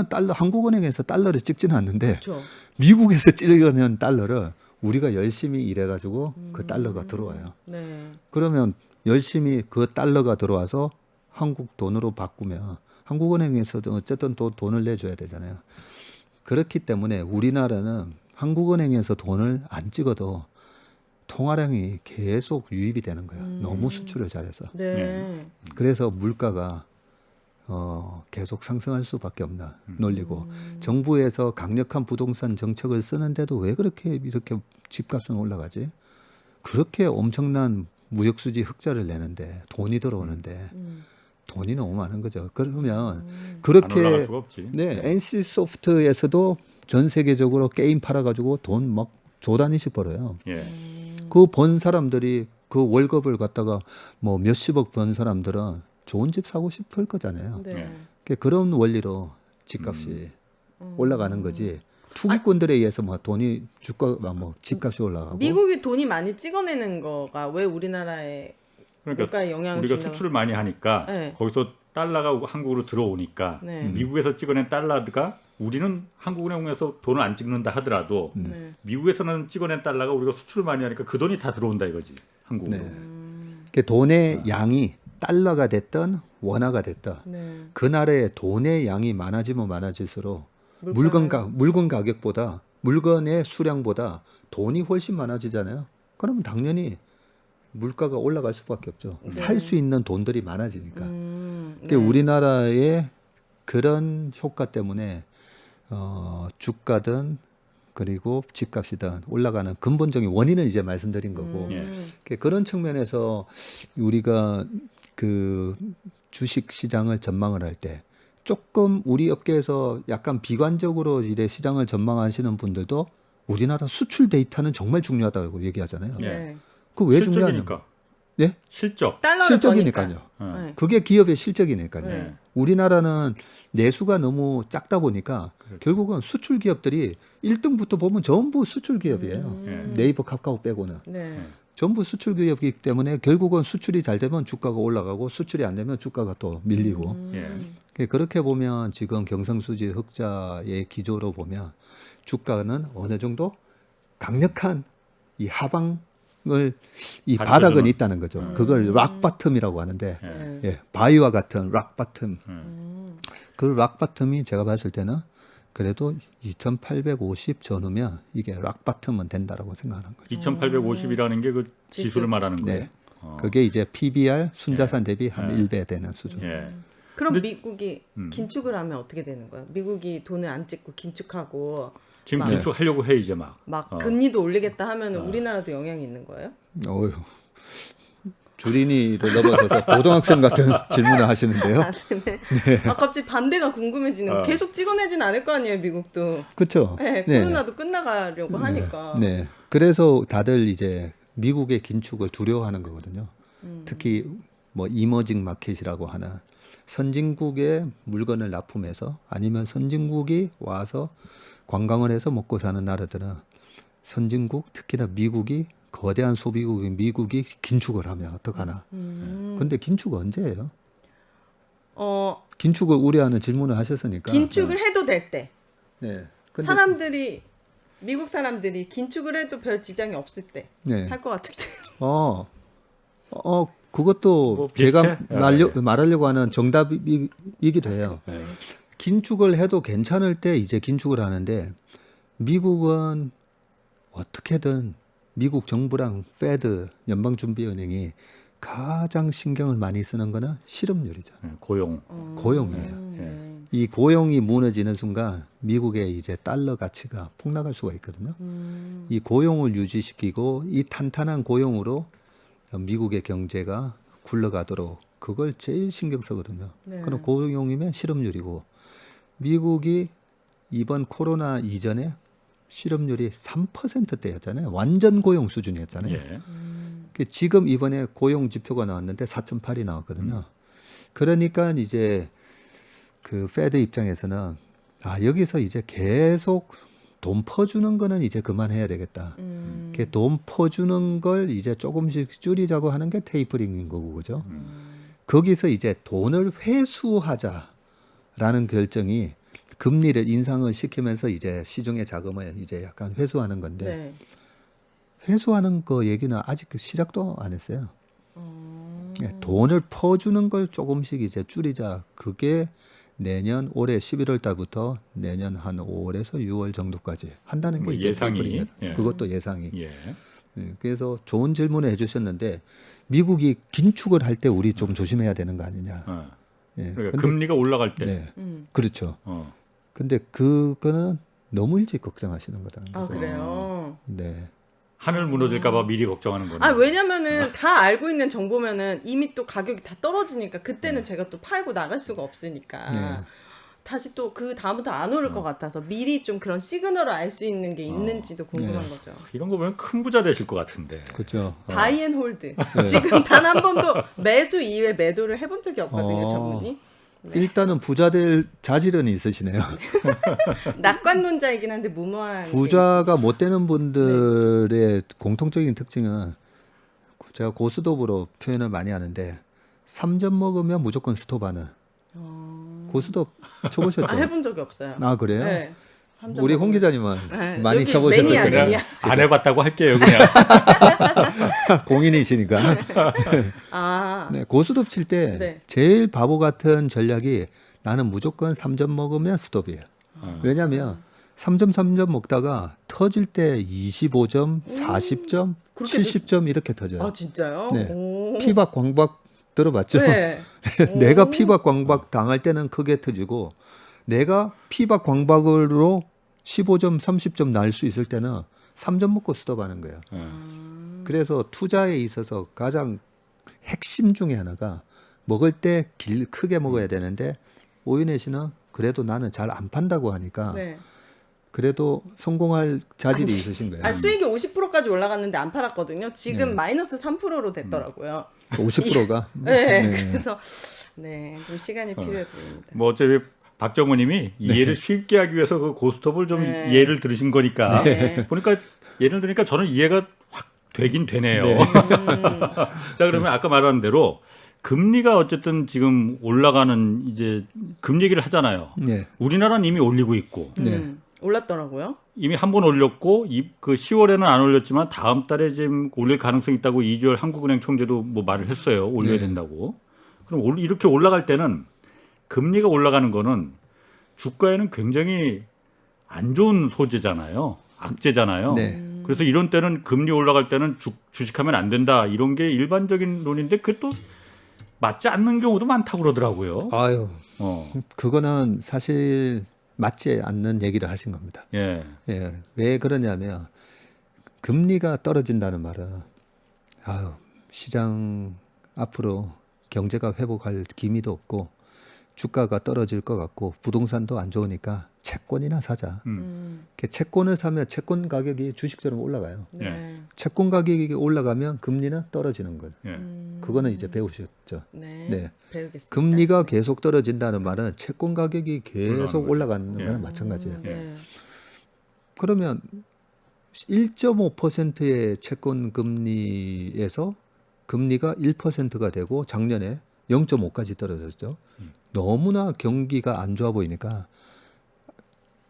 [SPEAKER 2] 달러 한국은행에서 달러를 찍지는 않는데
[SPEAKER 3] 그렇죠.
[SPEAKER 2] 미국에서 찍으려는 달러를 우리가 열심히 일해가지고 그 달러가 들어와요.
[SPEAKER 3] 네.
[SPEAKER 2] 그러면 열심히 그 달러가 들어와서 한국 돈으로 바꾸면 한국은행에서도 어쨌든 또 돈을 내줘야 되잖아요. 그렇기 때문에 우리나라는 한국은행에서 돈을 안 찍어도 통화량이 계속 유입이 되는 거예요. 너무 수출을 잘해서.
[SPEAKER 3] 네.
[SPEAKER 2] 그래서 물가가 계속 상승할 수밖에 없나 논리고 정부에서 강력한 부동산 정책을 쓰는데도 왜 이렇게 집값은 올라가지? 그렇게 엄청난 무역수지 흑자를 내는데 돈이 들어오는데 돈이 너무 많은 거죠. 그러면
[SPEAKER 1] 안 올라갈
[SPEAKER 2] 그렇게
[SPEAKER 1] 수가 없지.
[SPEAKER 2] 네, NC 소프트에서도 전 세계적으로 게임 팔아가지고 돈 막 조단위씩 벌어요.
[SPEAKER 1] 예.
[SPEAKER 2] 그 번 사람들이 그 월급을 갖다가 뭐 몇십억 번 사람들은 좋은 집 사고 싶을 거잖아요.
[SPEAKER 3] 네.
[SPEAKER 2] 그런 원리로 집값이 올라가는 거지. 투기꾼들에 의해서 뭐 돈이 주가가 뭐 집값이 올라가고.
[SPEAKER 3] 미국이 돈이 많이 찍어내는 거가 왜 우리나라에
[SPEAKER 1] 그러니까
[SPEAKER 3] 물가에 영향을
[SPEAKER 1] 우리가
[SPEAKER 3] 준다고?
[SPEAKER 1] 수출을 많이 하니까
[SPEAKER 3] 네.
[SPEAKER 1] 거기서 달러가 한국으로 들어오니까
[SPEAKER 3] 네.
[SPEAKER 1] 미국에서 찍어낸 달러가 우리는 한국은행에서 돈을 안 찍는다 하더라도
[SPEAKER 3] 네.
[SPEAKER 1] 미국에서는 찍어낸 달러가 우리가 수출을 많이 하니까 그 돈이 다 들어온다 이거지 한국으로.
[SPEAKER 2] 네. 그 돈의 양이 달러가 됐든 원화가 됐든
[SPEAKER 3] 네.
[SPEAKER 2] 그 나라의 돈의 양이 많아지면 많아질수록
[SPEAKER 3] 물가는-
[SPEAKER 2] 물건 가격보다 물건의 수량보다 돈이 훨씬 많아지잖아요. 그러면 당연히 물가가 올라갈 수밖에 없죠.
[SPEAKER 3] 네.
[SPEAKER 2] 살 수 있는 돈들이 많아지니까.
[SPEAKER 3] 네.
[SPEAKER 2] 그러니까 우리나라의 그런 효과 때문에 주가든 그리고 집값이든 올라가는 근본적인 원인을 이제 말씀드린 거고 그런 측면에서 우리가 그 주식 시장을 전망을 할 때 조금 우리 업계에서 약간 비관적으로 이래 시장을 전망하시는 분들도 우리나라 수출 데이터는 정말 중요하다고 얘기하잖아요.
[SPEAKER 1] 예.
[SPEAKER 3] 네.
[SPEAKER 2] 그 왜 중요하냐?
[SPEAKER 1] 실적이니까.
[SPEAKER 2] 예?
[SPEAKER 1] 실적.
[SPEAKER 3] 달러를
[SPEAKER 2] 실적이니까요.
[SPEAKER 3] 버니까.
[SPEAKER 1] 어.
[SPEAKER 3] 네.
[SPEAKER 2] 그게 기업의 실적이니까요.
[SPEAKER 3] 네.
[SPEAKER 2] 우리나라는 내수가 너무 작다 보니까
[SPEAKER 1] 그렇죠.
[SPEAKER 2] 결국은 수출 기업들이 1등부터 보면 전부 수출 기업이에요.
[SPEAKER 1] 예.
[SPEAKER 2] 네이버, 카카오 빼고는.
[SPEAKER 3] 네.
[SPEAKER 2] 전부 수출 기업이기 때문에 결국은 수출이 잘 되면 주가가 올라가고 수출이 안 되면 주가가 또 밀리고.
[SPEAKER 1] 예.
[SPEAKER 2] 그렇게 보면 지금 경상수지 흑자의 기조로 보면 주가는 어느 정도 강력한 이 하방을 이 바닥은
[SPEAKER 1] 받쳐주는.
[SPEAKER 2] 있다는 거죠. 그걸 락바텀이라고 하는데
[SPEAKER 1] 예.
[SPEAKER 3] 네.
[SPEAKER 2] 예, 바위와 같은 락바텀.
[SPEAKER 3] 음.
[SPEAKER 2] 그 락바텀이 제가 봤을 때는 그래도 2850 전후면 이게 락바텀은 된다라고 생각하는 거죠.
[SPEAKER 1] 2850이라는 게 그 지수를 말하는 거예요.
[SPEAKER 2] 네.
[SPEAKER 1] 어.
[SPEAKER 2] 그게 이제 PBR 순자산 대비 한 1배 되는 수준.
[SPEAKER 1] 예.
[SPEAKER 3] 그럼
[SPEAKER 1] 근데-
[SPEAKER 3] 미국이 긴축을 하면 어떻게 되는 거예요? 미국이 돈을 안 찍고 긴축하고
[SPEAKER 1] 지금
[SPEAKER 3] 막-
[SPEAKER 1] 긴축하려고 해 이제 막.
[SPEAKER 3] 막 금리도 올리겠다 하면 우리나라도 영향이 있는 거예요?
[SPEAKER 2] 어휴. 주린이를 넘어서서 고등학생 같은 질문을 하시는데요.
[SPEAKER 3] 아, 네. 아, 갑자기 반대가 궁금해지는 거. 계속 찍어내진 않을 거 아니에요, 미국도.
[SPEAKER 2] 그렇죠?
[SPEAKER 3] 네, 코로나도 끝나가려고 하니까.
[SPEAKER 2] 네. 그래서 다들 이제 미국의 긴축을 두려워하는 거거든요. 특히 뭐 이머징 마켓이라고 하는 선진국의 물건을 납품해서 아니면 선진국이 와서 관광을 해서 먹고 사는 나라들은 선진국 특히나 미국이 거대한 소비국인 미국이 긴축을 하면 어떡하나. 근데 긴축 언제예요? 긴축을 우려하는 질문을 하셨으니까.
[SPEAKER 3] 긴축을 해도 될 때.
[SPEAKER 2] 네. 근데
[SPEAKER 3] 사람들이 미국 사람들이 긴축을 해도 별 지장이 없을 때
[SPEAKER 2] 네.
[SPEAKER 3] 할 것 같은데.
[SPEAKER 2] 그것도
[SPEAKER 1] 뭐
[SPEAKER 2] 제가
[SPEAKER 1] 비슷해?
[SPEAKER 2] 말하려고 하는 정답이기도 해요.
[SPEAKER 1] 예.
[SPEAKER 2] 긴축을 해도 괜찮을 때 이제 긴축을 하는데 미국은 어떻게든 미국 정부랑 페드 연방준비은행이 가장 신경을 많이 쓰는 거는 실업률이죠.
[SPEAKER 1] 예. 고용.
[SPEAKER 2] 고용이에요.
[SPEAKER 3] 네.
[SPEAKER 2] 이 고용이 무너지는 순간 미국의 이제 달러 가치가 폭락할 수가 있거든요. 이 고용을 유지시키고 이 탄탄한 고용으로 미국의 경제가 굴러가도록 그걸 제일 신경 쓰거든요.
[SPEAKER 3] 네.
[SPEAKER 2] 그럼 고용이면 실업률이고 미국이 이번 코로나 이전에 실업률이 3%대였잖아요. 완전 고용 수준이었잖아요.
[SPEAKER 1] 예.
[SPEAKER 2] 지금 이번에 고용 지표가 나왔는데 4.8이 나왔거든요. 그러니까 이제 그 페드 입장에서는 여기서 이제 계속 돈 퍼주는 거는 이제 그만해야 되겠다. 돈 퍼주는 걸 이제 조금씩 줄이자고 하는 게 테이퍼링인 거고, 그죠? 거기서 이제 돈을 회수하자라는 결정이 금리를 인상을 시키면서 이제 시중의 자금을 이제 약간 회수하는 건데
[SPEAKER 3] 네.
[SPEAKER 2] 회수하는 거 얘기는 아직 시작도 안 했어요. 돈을 퍼주는 걸 조금씩 이제 줄이자. 그게 내년 올해 11월 달부터 내년 한 5월에서 6월 정도까지 한다는 게
[SPEAKER 1] 뭐
[SPEAKER 2] 이제
[SPEAKER 1] 예상이,
[SPEAKER 2] 테이퍼링이에요.
[SPEAKER 1] 예.
[SPEAKER 2] 그것도 예상이.
[SPEAKER 1] 예.
[SPEAKER 2] 그래서 좋은 질문을 해주셨는데 미국이 긴축을 할 때 우리 좀 조심해야 되는 거 아니냐.
[SPEAKER 1] 어.
[SPEAKER 2] 예.
[SPEAKER 1] 그러니까
[SPEAKER 2] 근데-
[SPEAKER 1] 금리가 올라갈 때.
[SPEAKER 2] 네, 그렇죠.
[SPEAKER 1] 어.
[SPEAKER 2] 근데 그거는 너무 일찍 걱정하시는 거다는
[SPEAKER 3] 아,
[SPEAKER 2] 거죠.
[SPEAKER 3] 그래요?
[SPEAKER 2] 네.
[SPEAKER 1] 하늘 무너질까봐 미리 걱정하는 거네.
[SPEAKER 3] 아, 왜냐면은 다 알고 있는 정보면은 이미 또 가격이 다 떨어지니까 그때는 제가 또 팔고 나갈 수가 없으니까
[SPEAKER 2] 네.
[SPEAKER 3] 다시 또 그 다음부터 안 오를 것 같아서 미리 좀 그런 시그널을 알 수 있는 게 있는지도 궁금한
[SPEAKER 2] 네.
[SPEAKER 3] 거죠.
[SPEAKER 1] 이런 거 보면 큰 부자 되실 것 같은데.
[SPEAKER 2] 그렇죠.
[SPEAKER 3] 바이 앤 홀드. 지금 단 한 번도 매수 이외 매도를 해본 적이 없거든요, 저분이.
[SPEAKER 2] 일단은 부자 될 자질은 있으시네요.
[SPEAKER 3] 낙관론자이긴 한데 무모한.
[SPEAKER 2] 부자가 못 되는 분들의 공통적인 특징은 제가 고스톱으로 표현을 많이 하는데 3점 먹으면 무조건 스톱하는. 고스톱 쳐보셨죠?
[SPEAKER 3] 해본 적이 없어요.
[SPEAKER 2] 아 그래요?
[SPEAKER 3] 네.
[SPEAKER 2] 우리 홍 기자님은
[SPEAKER 3] 네,
[SPEAKER 2] 많이
[SPEAKER 3] 여기
[SPEAKER 2] 쳐보셨을
[SPEAKER 3] 매니아,
[SPEAKER 2] 거예요.
[SPEAKER 3] 매니아.
[SPEAKER 1] 안 해봤다고 할게요, 그냥.
[SPEAKER 2] 공인이시니까.
[SPEAKER 3] 아,
[SPEAKER 2] 네, 고스톱 칠 때
[SPEAKER 3] 네.
[SPEAKER 2] 제일 바보 같은 전략이 나는 무조건 3점 먹으면 스톱이에요. 왜냐하면 3점 먹다가 터질 때 25점, 40점,
[SPEAKER 3] 그렇게
[SPEAKER 2] 70점 이렇게 터져요.
[SPEAKER 3] 아 진짜요?
[SPEAKER 2] 네.
[SPEAKER 3] 오.
[SPEAKER 2] 피박 광박 들어봤죠?
[SPEAKER 3] 네.
[SPEAKER 2] 내가 피박 광박 당할 때는 크게 터지고 내가 피박 광박으로 15점, 30점 날 수 있을 때는 3점 먹고 스톱하는 거예요. 그래서 투자에 있어서 가장 핵심 중에 하나가 먹을 때 크게 먹어야 되는데 오윤혜 씨는 그래도 나는 잘 안 판다고 하니까
[SPEAKER 3] 네.
[SPEAKER 2] 그래도 성공할 자질이 있으신 거예요.
[SPEAKER 3] 아, 수익이 50%까지 올라갔는데 안 팔았거든요. 지금
[SPEAKER 2] 네.
[SPEAKER 3] 마이너스 3%로 됐더라고요.
[SPEAKER 2] 50%가
[SPEAKER 3] 네. 그래서 네, 좀 시간이 필요해 보입니다.
[SPEAKER 1] 뭐 어차피 박정우님이 이해를 쉽게 하기 위해서 그 고스톱을 좀
[SPEAKER 3] 네.
[SPEAKER 1] 예를 들으신 거니까
[SPEAKER 3] 네.
[SPEAKER 1] 보니까 예를 들으니까 저는 이해가 확 되긴 되네요.
[SPEAKER 2] 네.
[SPEAKER 1] 자, 그러면 아까 말한 대로 금리가 어쨌든 지금 올라가는 이제 금 얘기를 하잖아요.
[SPEAKER 2] 네.
[SPEAKER 1] 우리나라는 이미 올리고 있고
[SPEAKER 2] 네.
[SPEAKER 3] 올랐더라고요.
[SPEAKER 1] 이미 한 번 올렸고 그 10월에는 안 올렸지만 다음 달에 지금 올릴 가능성이 있다고 이주열 한국은행 총재도 뭐 말을 했어요. 올려야
[SPEAKER 2] 네.
[SPEAKER 1] 된다고. 그럼 이렇게 올라갈 때는 금리가 올라가는 거는 주가에는 굉장히 안 좋은 소재잖아요. 악재잖아요.
[SPEAKER 2] 네.
[SPEAKER 1] 그래서 이런 때는 금리 올라갈 때는 주식하면 안 된다. 이런 게 일반적인 논인데 그게 또 맞지 않는 경우도 많다고 그러더라고요.
[SPEAKER 2] 아유,
[SPEAKER 1] 어.
[SPEAKER 2] 그거는 사실 맞지 않는 얘기를 하신 겁니다.
[SPEAKER 1] 예.
[SPEAKER 2] 예, 왜 그러냐면 금리가 떨어진다는 말은 아유, 시장 앞으로 경제가 회복할 기미도 없고 주가가 떨어질 것 같고 부동산도 안 좋으니까 채권이나 사자. 이렇게 채권을 사면 채권 가격이 주식처럼 올라가요.
[SPEAKER 3] 네.
[SPEAKER 2] 채권 가격이 올라가면 금리는 떨어지는 거예요.
[SPEAKER 1] 예.
[SPEAKER 2] 그거는 이제 배우셨죠.
[SPEAKER 3] 네.
[SPEAKER 2] 네.
[SPEAKER 3] 배우겠습니다.
[SPEAKER 2] 금리가 계속 떨어진다는 말은 채권 가격이 계속 올라가는
[SPEAKER 1] 예.
[SPEAKER 2] 거랑 마찬가지예요.
[SPEAKER 3] 네.
[SPEAKER 2] 그러면 1.5%의 채권 금리에서 금리가 1%가 되고 작년에 0.5까지 떨어졌죠. 너무나 경기가 안 좋아 보이니까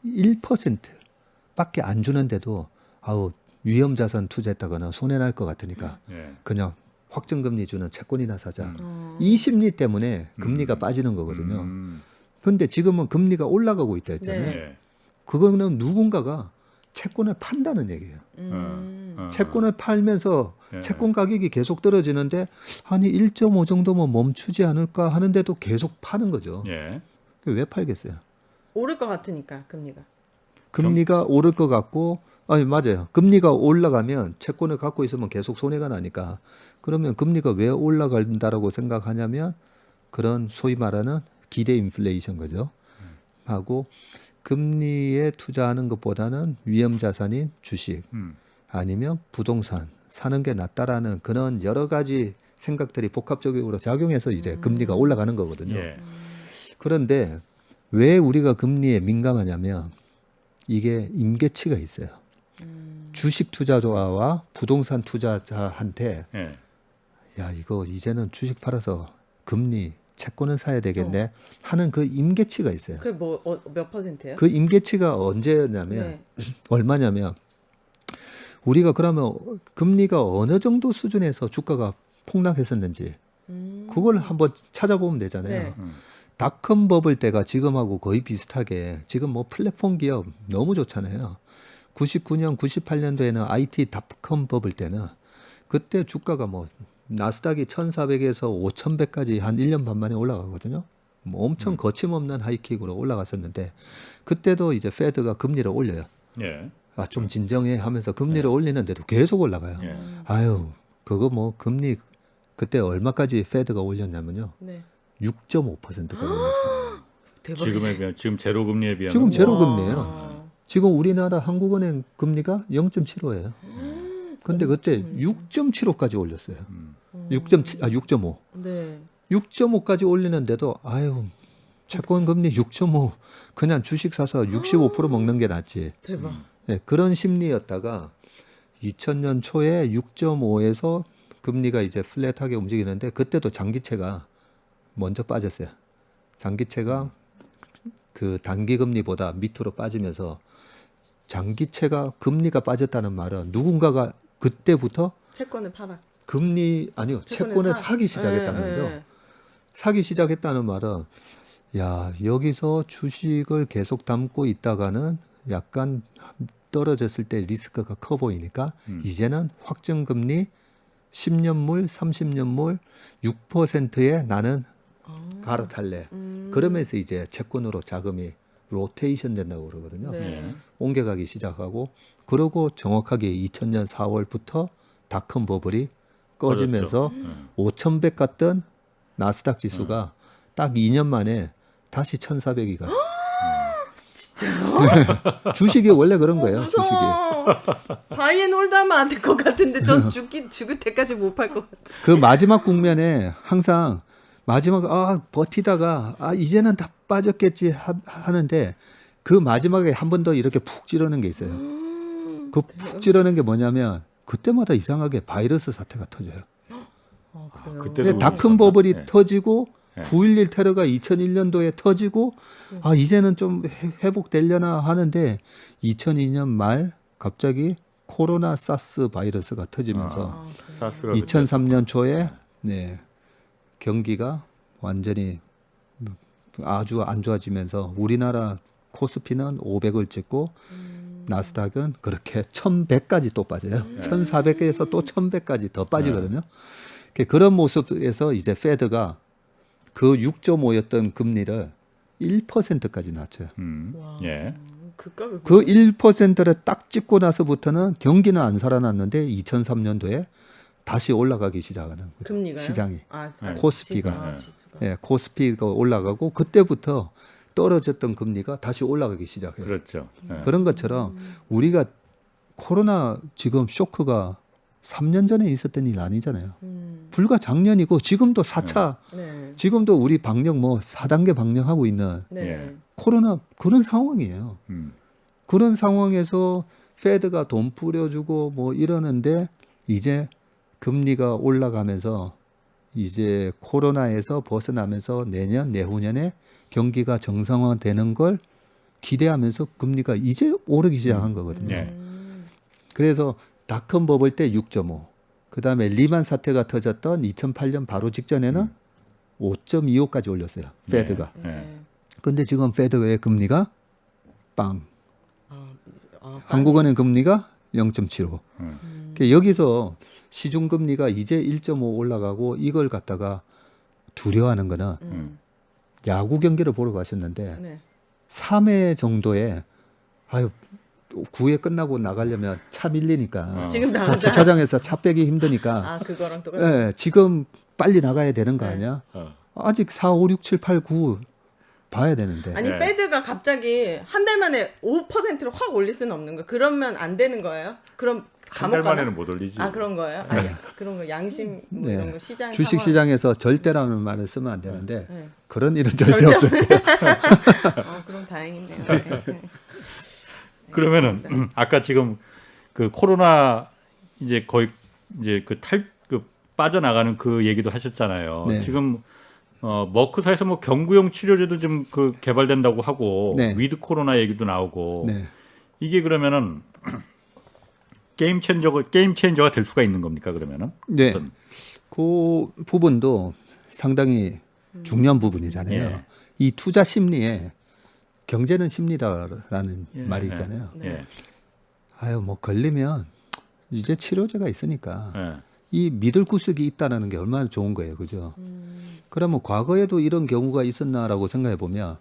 [SPEAKER 2] 1%밖에 안 주는데도 아우 위험 자산 투자했다거나 손해 날 것 같으니까
[SPEAKER 1] 예.
[SPEAKER 2] 그냥 확정금리 주는 채권이나 사자. 이 심리 때문에 금리가 빠지는 거거든요. 근데 지금은 금리가 올라가고 있다 했잖아요.
[SPEAKER 3] 네.
[SPEAKER 1] 예.
[SPEAKER 2] 그거는 누군가가 채권을 판다는 얘기예요. 채권을 팔면서
[SPEAKER 1] 예.
[SPEAKER 2] 채권 가격이 계속 떨어지는데 아니 1.5 정도면 멈추지 않을까 하는데도 계속 파는 거죠.
[SPEAKER 1] 예.
[SPEAKER 2] 왜 팔겠어요?
[SPEAKER 3] 오를 것 같으니까 금리가.
[SPEAKER 2] 금리가 오를 것 같고 아니 맞아요. 금리가 올라가면 채권을 갖고 있으면 계속 손해가 나니까 그러면 금리가 왜 올라간다라고 생각하냐면 그런 소위 말하는 기대 인플레이션 거죠. 하고 금리에 투자하는 것보다는 위험 자산인 주식 아니면 부동산 사는 게 낫다라는 그런 여러 가지 생각들이 복합적으로 작용해서 이제 금리가 올라가는 거거든요.
[SPEAKER 1] 예.
[SPEAKER 2] 그런데 왜 우리가 금리에 민감하냐면 이게 임계치가 있어요. 주식 투자자와 부동산 투자자한테
[SPEAKER 1] 예.
[SPEAKER 2] 야 이거 이제는 주식 팔아서 금리 채권을 사야 되겠네 하는 그 임계치가 있어요.
[SPEAKER 3] 그게 몇 퍼센트예요?
[SPEAKER 2] 그 임계치가 언제냐면
[SPEAKER 3] 네.
[SPEAKER 2] 얼마냐면 우리가 그러면 금리가 어느 정도 수준에서 주가가 폭락했었는지 그걸 한번 찾아보면 되잖아요.
[SPEAKER 3] 네.
[SPEAKER 2] 닷컴 버블 때가 지금하고 거의 비슷하게 지금 뭐 플랫폼 기업 너무 좋잖아요. 99년, 98년도에는 IT 닷컴 버블 때는 그때 주가가 뭐 나스닥이 1,400에서 5,100까지 한 1년 반 만에 올라가거든요. 뭐 엄청 거침없는 하이킥으로 올라갔었는데 그때도 이제 페드가 금리를 올려요.
[SPEAKER 1] 예.
[SPEAKER 2] 아, 좀 진정해 하면서 금리를 올리는데도 계속 올라가요.
[SPEAKER 1] 예.
[SPEAKER 2] 아유, 그거 뭐 금리 그때 얼마까지 페드가 올렸냐면요.
[SPEAKER 3] 네.
[SPEAKER 2] 6.5%가 올렸어요.
[SPEAKER 1] 지금에 지금 제로 금리에 비하면
[SPEAKER 2] 지금 제로
[SPEAKER 3] 와.
[SPEAKER 2] 금리예요. 지금 우리나라 한국은행 금리가 0.75예요. 근데 그때 6.75까지 올렸어요. 6.5.
[SPEAKER 3] 네.
[SPEAKER 2] 6.5까지 올리는데도 아유 채권 금리 6.5 그냥 주식 사서 65% 먹는 게 낫지.
[SPEAKER 3] 대박.
[SPEAKER 2] 네, 그런 심리였다가 2000년 초에 6.5에서 금리가 이제 플랫하게 움직이는데 그때도 장기채가 먼저 빠졌어요. 장기채가 그 단기 금리보다 밑으로 빠지면서 장기채가 금리가 빠졌다는 말은 누군가가 그때부터
[SPEAKER 3] 채권을 팔아.
[SPEAKER 2] 금리 아니요 채권을 사기 시작했다는
[SPEAKER 3] 네,
[SPEAKER 2] 거죠.
[SPEAKER 3] 네.
[SPEAKER 2] 사기 시작했다는 말은 야 여기서 주식을 계속 담고 있다가는 약간 떨어졌을 때 리스크가 커 보이니까 이제는 확정금리 10년물, 30년물 6%에 나는 갈아탈래. 그러면서 이제 채권으로 자금이 로테이션 된다고 그러거든요.
[SPEAKER 3] 네.
[SPEAKER 1] 예.
[SPEAKER 2] 옮겨가기 시작하고 그러고 정확하게 2000년 4월부터 닷컴 버블이 꺼지면서 5,100 갔던 나스닥 지수가 딱 2년 만에 다시 1,400이 가. 주식이 원래 그런 거예요. 주식이.
[SPEAKER 3] 무서워. 바이앤홀드 하면 안 될 것 같은데 전 죽을 때까지 못 팔 것 같아.
[SPEAKER 2] 그 마지막 국면에 항상 마지막 버티다가 이제는 다 빠졌겠지 하는데 그 마지막에 한 번 더 이렇게 푹 찌르는 게 있어요. 그 푹 찌르는 게 뭐냐면 그때마다 이상하게 바이러스 사태가 터져요.
[SPEAKER 3] 그래요?
[SPEAKER 1] 그때도
[SPEAKER 2] 다큰 버블이
[SPEAKER 1] 네.
[SPEAKER 2] 터지고
[SPEAKER 1] 네.
[SPEAKER 2] 9.11 테러가 2001년도에 터지고 이제는 좀 회복되려나 하는데 2002년 말 갑자기 코로나 사스 바이러스가 터지면서
[SPEAKER 1] 사스가
[SPEAKER 2] 2003년 초에 네, 경기가 완전히 아주 안 좋아지면서 우리나라 코스피는 500을 찍고 나스닥은 그렇게 1100까지 또 빠져요. 1400에서 또 1100까지 더 빠지거든요. 그런 모습에서 이제 페드가 그 6.5였던 금리를 1%까지 낮춰요.
[SPEAKER 1] 예.
[SPEAKER 3] 그값을
[SPEAKER 2] 그 1%를 딱 찍고 나서부터는 경기는 안 살아났는데 2003년도에 다시 올라가기 시작하는 거죠.
[SPEAKER 3] 금리가요?
[SPEAKER 2] 시장이.
[SPEAKER 1] 네.
[SPEAKER 2] 코스피가.
[SPEAKER 3] 지수가.
[SPEAKER 2] 예, 코스피가 올라가고 그때부터 떨어졌던 금리가 다시 올라가기 시작해요.
[SPEAKER 1] 그렇죠. 예.
[SPEAKER 2] 그런 것처럼 우리가 코로나 지금 쇼크가 3년 전에 있었던 일 아니잖아요. 불과 작년이고 지금도 4차,
[SPEAKER 3] 네.
[SPEAKER 2] 지금도 우리 방역 4단계 방역하고 있는
[SPEAKER 3] 네.
[SPEAKER 1] 예.
[SPEAKER 2] 코로나 그런 상황이에요. 그런 상황에서 페드가 돈 뿌려주고 이러는데 이제 금리가 올라가면서 이제 코로나에서 벗어나면서 내년 내후년에 경기가 정상화되는 걸 기대하면서 금리가 이제 오르기 시작한 거거든요.
[SPEAKER 1] 예.
[SPEAKER 2] 그래서 닷컴 버블 때 6.5, 그다음에 리만 사태가 터졌던 2008년 바로 직전에는 5.25까지 올렸어요. 페드가.
[SPEAKER 1] 예.
[SPEAKER 2] 근데 지금 페드의 금리가 빵.
[SPEAKER 3] 아,
[SPEAKER 2] 한국은행 금리가 0.75. 그러니까 여기서 시중 금리가 이제 1.5 올라가고 이걸 갖다가 두려워하는 거는 야구 경기를 보러 가셨는데
[SPEAKER 3] 네.
[SPEAKER 2] 3회 정도에 9회 끝나고 나가려면 차 밀리니까
[SPEAKER 3] 지금
[SPEAKER 2] 차
[SPEAKER 3] 나가자.
[SPEAKER 2] 주차장에서 차 빼기 힘드니까
[SPEAKER 3] 아 그거랑 똑같아.
[SPEAKER 2] 예, 지금 빨리 나가야 되는 거 아니야? 아직 4, 5, 6, 7, 8, 9 봐야 되는데.
[SPEAKER 3] 아니
[SPEAKER 1] 네.
[SPEAKER 3] 페드가 갑자기 한 달 만에 5%를 확 올릴 수는 없는 거예요. 그러면 안 되는 거예요? 그럼
[SPEAKER 1] 한
[SPEAKER 3] 감옥
[SPEAKER 1] 달
[SPEAKER 3] 가나?
[SPEAKER 1] 만에는 못 올리지.
[SPEAKER 3] 아 그런 거예요? 아니 그런 거 양심 뭐 이런 거 시장
[SPEAKER 2] 주식
[SPEAKER 3] 상황.
[SPEAKER 2] 시장에서 절대라는 말을 쓰면 안 되는데
[SPEAKER 3] 네.
[SPEAKER 2] 그런 일은 절대 없어요.
[SPEAKER 3] 그럼 다행이네요. 네.
[SPEAKER 1] 그러면은 아까 지금 그 코로나 이제 거의 이제 그 빠져나가는 그 얘기도 하셨잖아요.
[SPEAKER 2] 네.
[SPEAKER 1] 지금 머크사에서 경구용 치료제도 좀 그 개발된다고 하고
[SPEAKER 2] 네.
[SPEAKER 1] 위드 코로나 얘기도 나오고
[SPEAKER 2] 네.
[SPEAKER 1] 이게 그러면은 게임 체인저가 될 수가 있는 겁니까 그러면은?
[SPEAKER 2] 네.
[SPEAKER 1] 어떤-
[SPEAKER 2] 그 부분도 상당히 중요한 부분이잖아요.
[SPEAKER 1] 예.
[SPEAKER 2] 이 투자 심리에 경제는 심리다라는
[SPEAKER 1] 예.
[SPEAKER 2] 말이 있잖아요.
[SPEAKER 1] 예.
[SPEAKER 2] 걸리면 이제 치료제가 있으니까
[SPEAKER 1] 예.
[SPEAKER 2] 이 믿을 구석이 있다는 게 얼마나 좋은 거예요. 그죠? 그러면 과거에도 이런 경우가 있었나라고 생각해 보면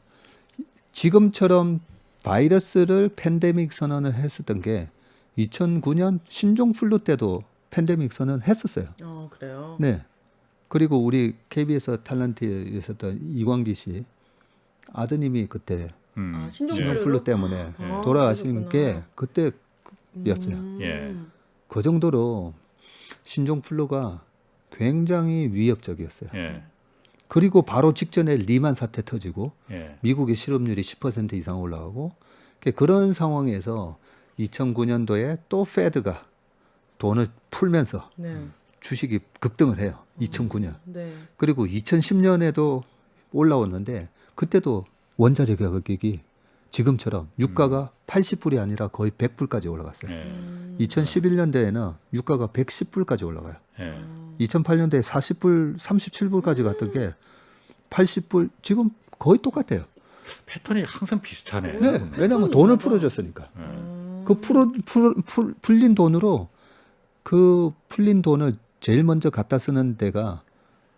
[SPEAKER 2] 지금처럼 바이러스를 팬데믹 선언을 했었던 게 2009년 신종플루 때도 팬데믹 선언 했었어요.
[SPEAKER 3] 그래요.
[SPEAKER 2] 네. 그리고 우리 KBS 탤런트에 있었던 이광기 씨 아드님이 그때 신종플루 때문에
[SPEAKER 3] 아,
[SPEAKER 2] 돌아가신 게
[SPEAKER 3] 그러셨구나.
[SPEAKER 2] 그때였어요.
[SPEAKER 1] 예.
[SPEAKER 2] 그 정도로 신종플루가 굉장히 위협적이었어요.
[SPEAKER 1] 예.
[SPEAKER 2] 그리고 바로 직전에 리만 사태 터지고
[SPEAKER 1] 예.
[SPEAKER 2] 미국의 실업률이 10% 이상 올라가고 그런 상황에서 2009년도에 또 페드가 돈을 풀면서
[SPEAKER 3] 네.
[SPEAKER 2] 주식이 급등을 해요. 2009년.
[SPEAKER 3] 네.
[SPEAKER 2] 그리고 2010년에도 올라왔는데 그때도 원자재 가격이 지금처럼 유가가 80불이 아니라 거의 100불까지 올라갔어요.
[SPEAKER 1] 예.
[SPEAKER 2] 2011년도에는 유가가 110불까지 올라가요.
[SPEAKER 1] 예.
[SPEAKER 2] 2008년도에 40불, 37불까지 갔던 게 80불 지금 거의 똑같아요.
[SPEAKER 1] 패턴이 항상 비슷하네.
[SPEAKER 2] 네, 왜냐하면 돈을 풀어줬으니까. 그 풀린 돈으로 그 풀린 돈을 제일 먼저 갖다 쓰는 데가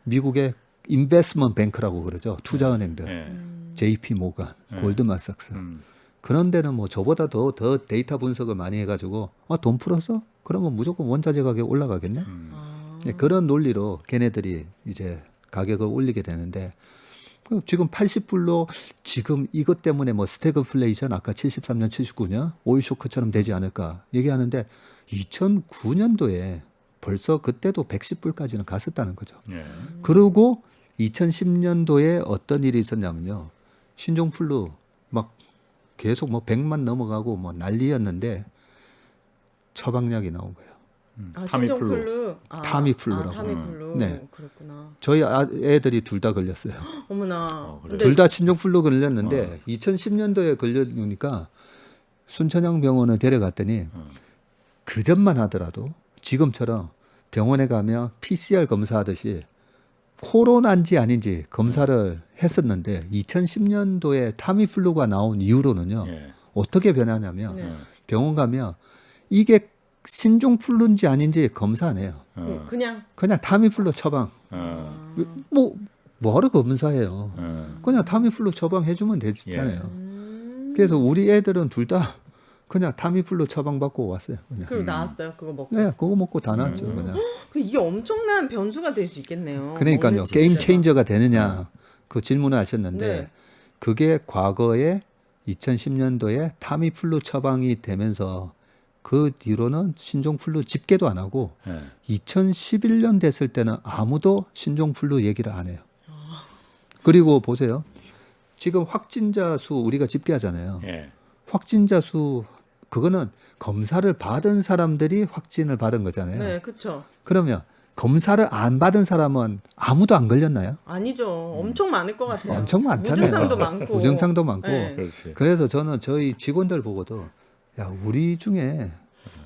[SPEAKER 2] 미국의 인베스트먼트 뱅크라고 그러죠. 투자은행들.
[SPEAKER 1] 예.
[SPEAKER 2] JP 모간, 골드만삭스.
[SPEAKER 1] 음.
[SPEAKER 2] 그런 데는 저보다 더 데이터 분석을 많이 해가지고 돈 풀었어? 그러면 무조건 원자재 가격 올라가겠네? 네, 그런 논리로 걔네들이 이제 가격을 올리게 되는데 지금 80불로 지금 이것 때문에 뭐 스태그플레이션 아까 73년, 79년 오일 쇼크처럼 되지 않을까 얘기하는데 2009년도에 벌써 그때도 110불까지는 갔었다는 거죠.
[SPEAKER 1] 예.
[SPEAKER 2] 그리고 2010년도에 어떤 일이 있었냐면요. 신종플루 막 계속 뭐 100만 넘어가고 뭐 난리였는데 처방약이 나온 거예요.
[SPEAKER 1] 타미플루.
[SPEAKER 3] 신종플루.
[SPEAKER 2] 타미플루라고.
[SPEAKER 3] 타미플루.
[SPEAKER 2] 네.
[SPEAKER 3] 그렇구나.
[SPEAKER 2] 저희 애들이 둘 다 걸렸어요.
[SPEAKER 3] 어머나.
[SPEAKER 1] 그래요?
[SPEAKER 2] 둘 다 신종플루 걸렸는데 2010년도에 걸려니까 순천향 병원을 데려갔더니 그 전만 하더라도 지금처럼 병원에 가면 PCR 검사하듯이 코로나인지 아닌지 검사를 했었는데 2010년도에 타미플루가 나온 이후로는요.
[SPEAKER 1] 예.
[SPEAKER 2] 어떻게 변하냐면
[SPEAKER 3] 네.
[SPEAKER 2] 병원 가면 이게 신종플루인지 아닌지 검사 안 해요.
[SPEAKER 3] 그냥
[SPEAKER 2] 그냥 타미플루 처방. 뭐하러 검사해요. 그냥 타미플루 처방해주면 되잖아요. 그래서 우리 애들은 둘 다 그냥 타미플루 처방받고 왔어요. 그냥.
[SPEAKER 3] 그리고 나왔어요. 그거 먹고.
[SPEAKER 2] 네, 그거 먹고 다 나왔죠. 그냥.
[SPEAKER 3] 이게 엄청난 변수가 될 수 있겠네요.
[SPEAKER 2] 그러니까요.
[SPEAKER 3] 먹는
[SPEAKER 2] 게임
[SPEAKER 3] 지수자가.
[SPEAKER 2] 체인저가 되느냐 그 질문을 하셨는데
[SPEAKER 3] 네.
[SPEAKER 2] 그게 과거에 2010년도에 타미플루 처방이 되면서 그 뒤로는 신종플루 집계도 안 하고
[SPEAKER 1] 예.
[SPEAKER 2] 2011년 됐을 때는 아무도 신종플루 얘기를 안 해요. 그리고 보세요. 지금 확진자 수 우리가 집계하잖아요.
[SPEAKER 1] 예.
[SPEAKER 2] 확진자 수 그거는 검사를 받은 사람들이 확진을 받은 거잖아요.
[SPEAKER 3] 네, 그렇죠.
[SPEAKER 2] 그러면 검사를 안 받은 사람은 아무도 안 걸렸나요?
[SPEAKER 3] 아니죠. 엄청 많을 것 같아요.
[SPEAKER 2] 엄청 많잖아요.
[SPEAKER 3] 무증상도 많고.
[SPEAKER 2] 무증상도 많고.
[SPEAKER 3] 네.
[SPEAKER 1] 그렇지.
[SPEAKER 2] 그래서 저는 저희 직원들 보고도 야 우리 중에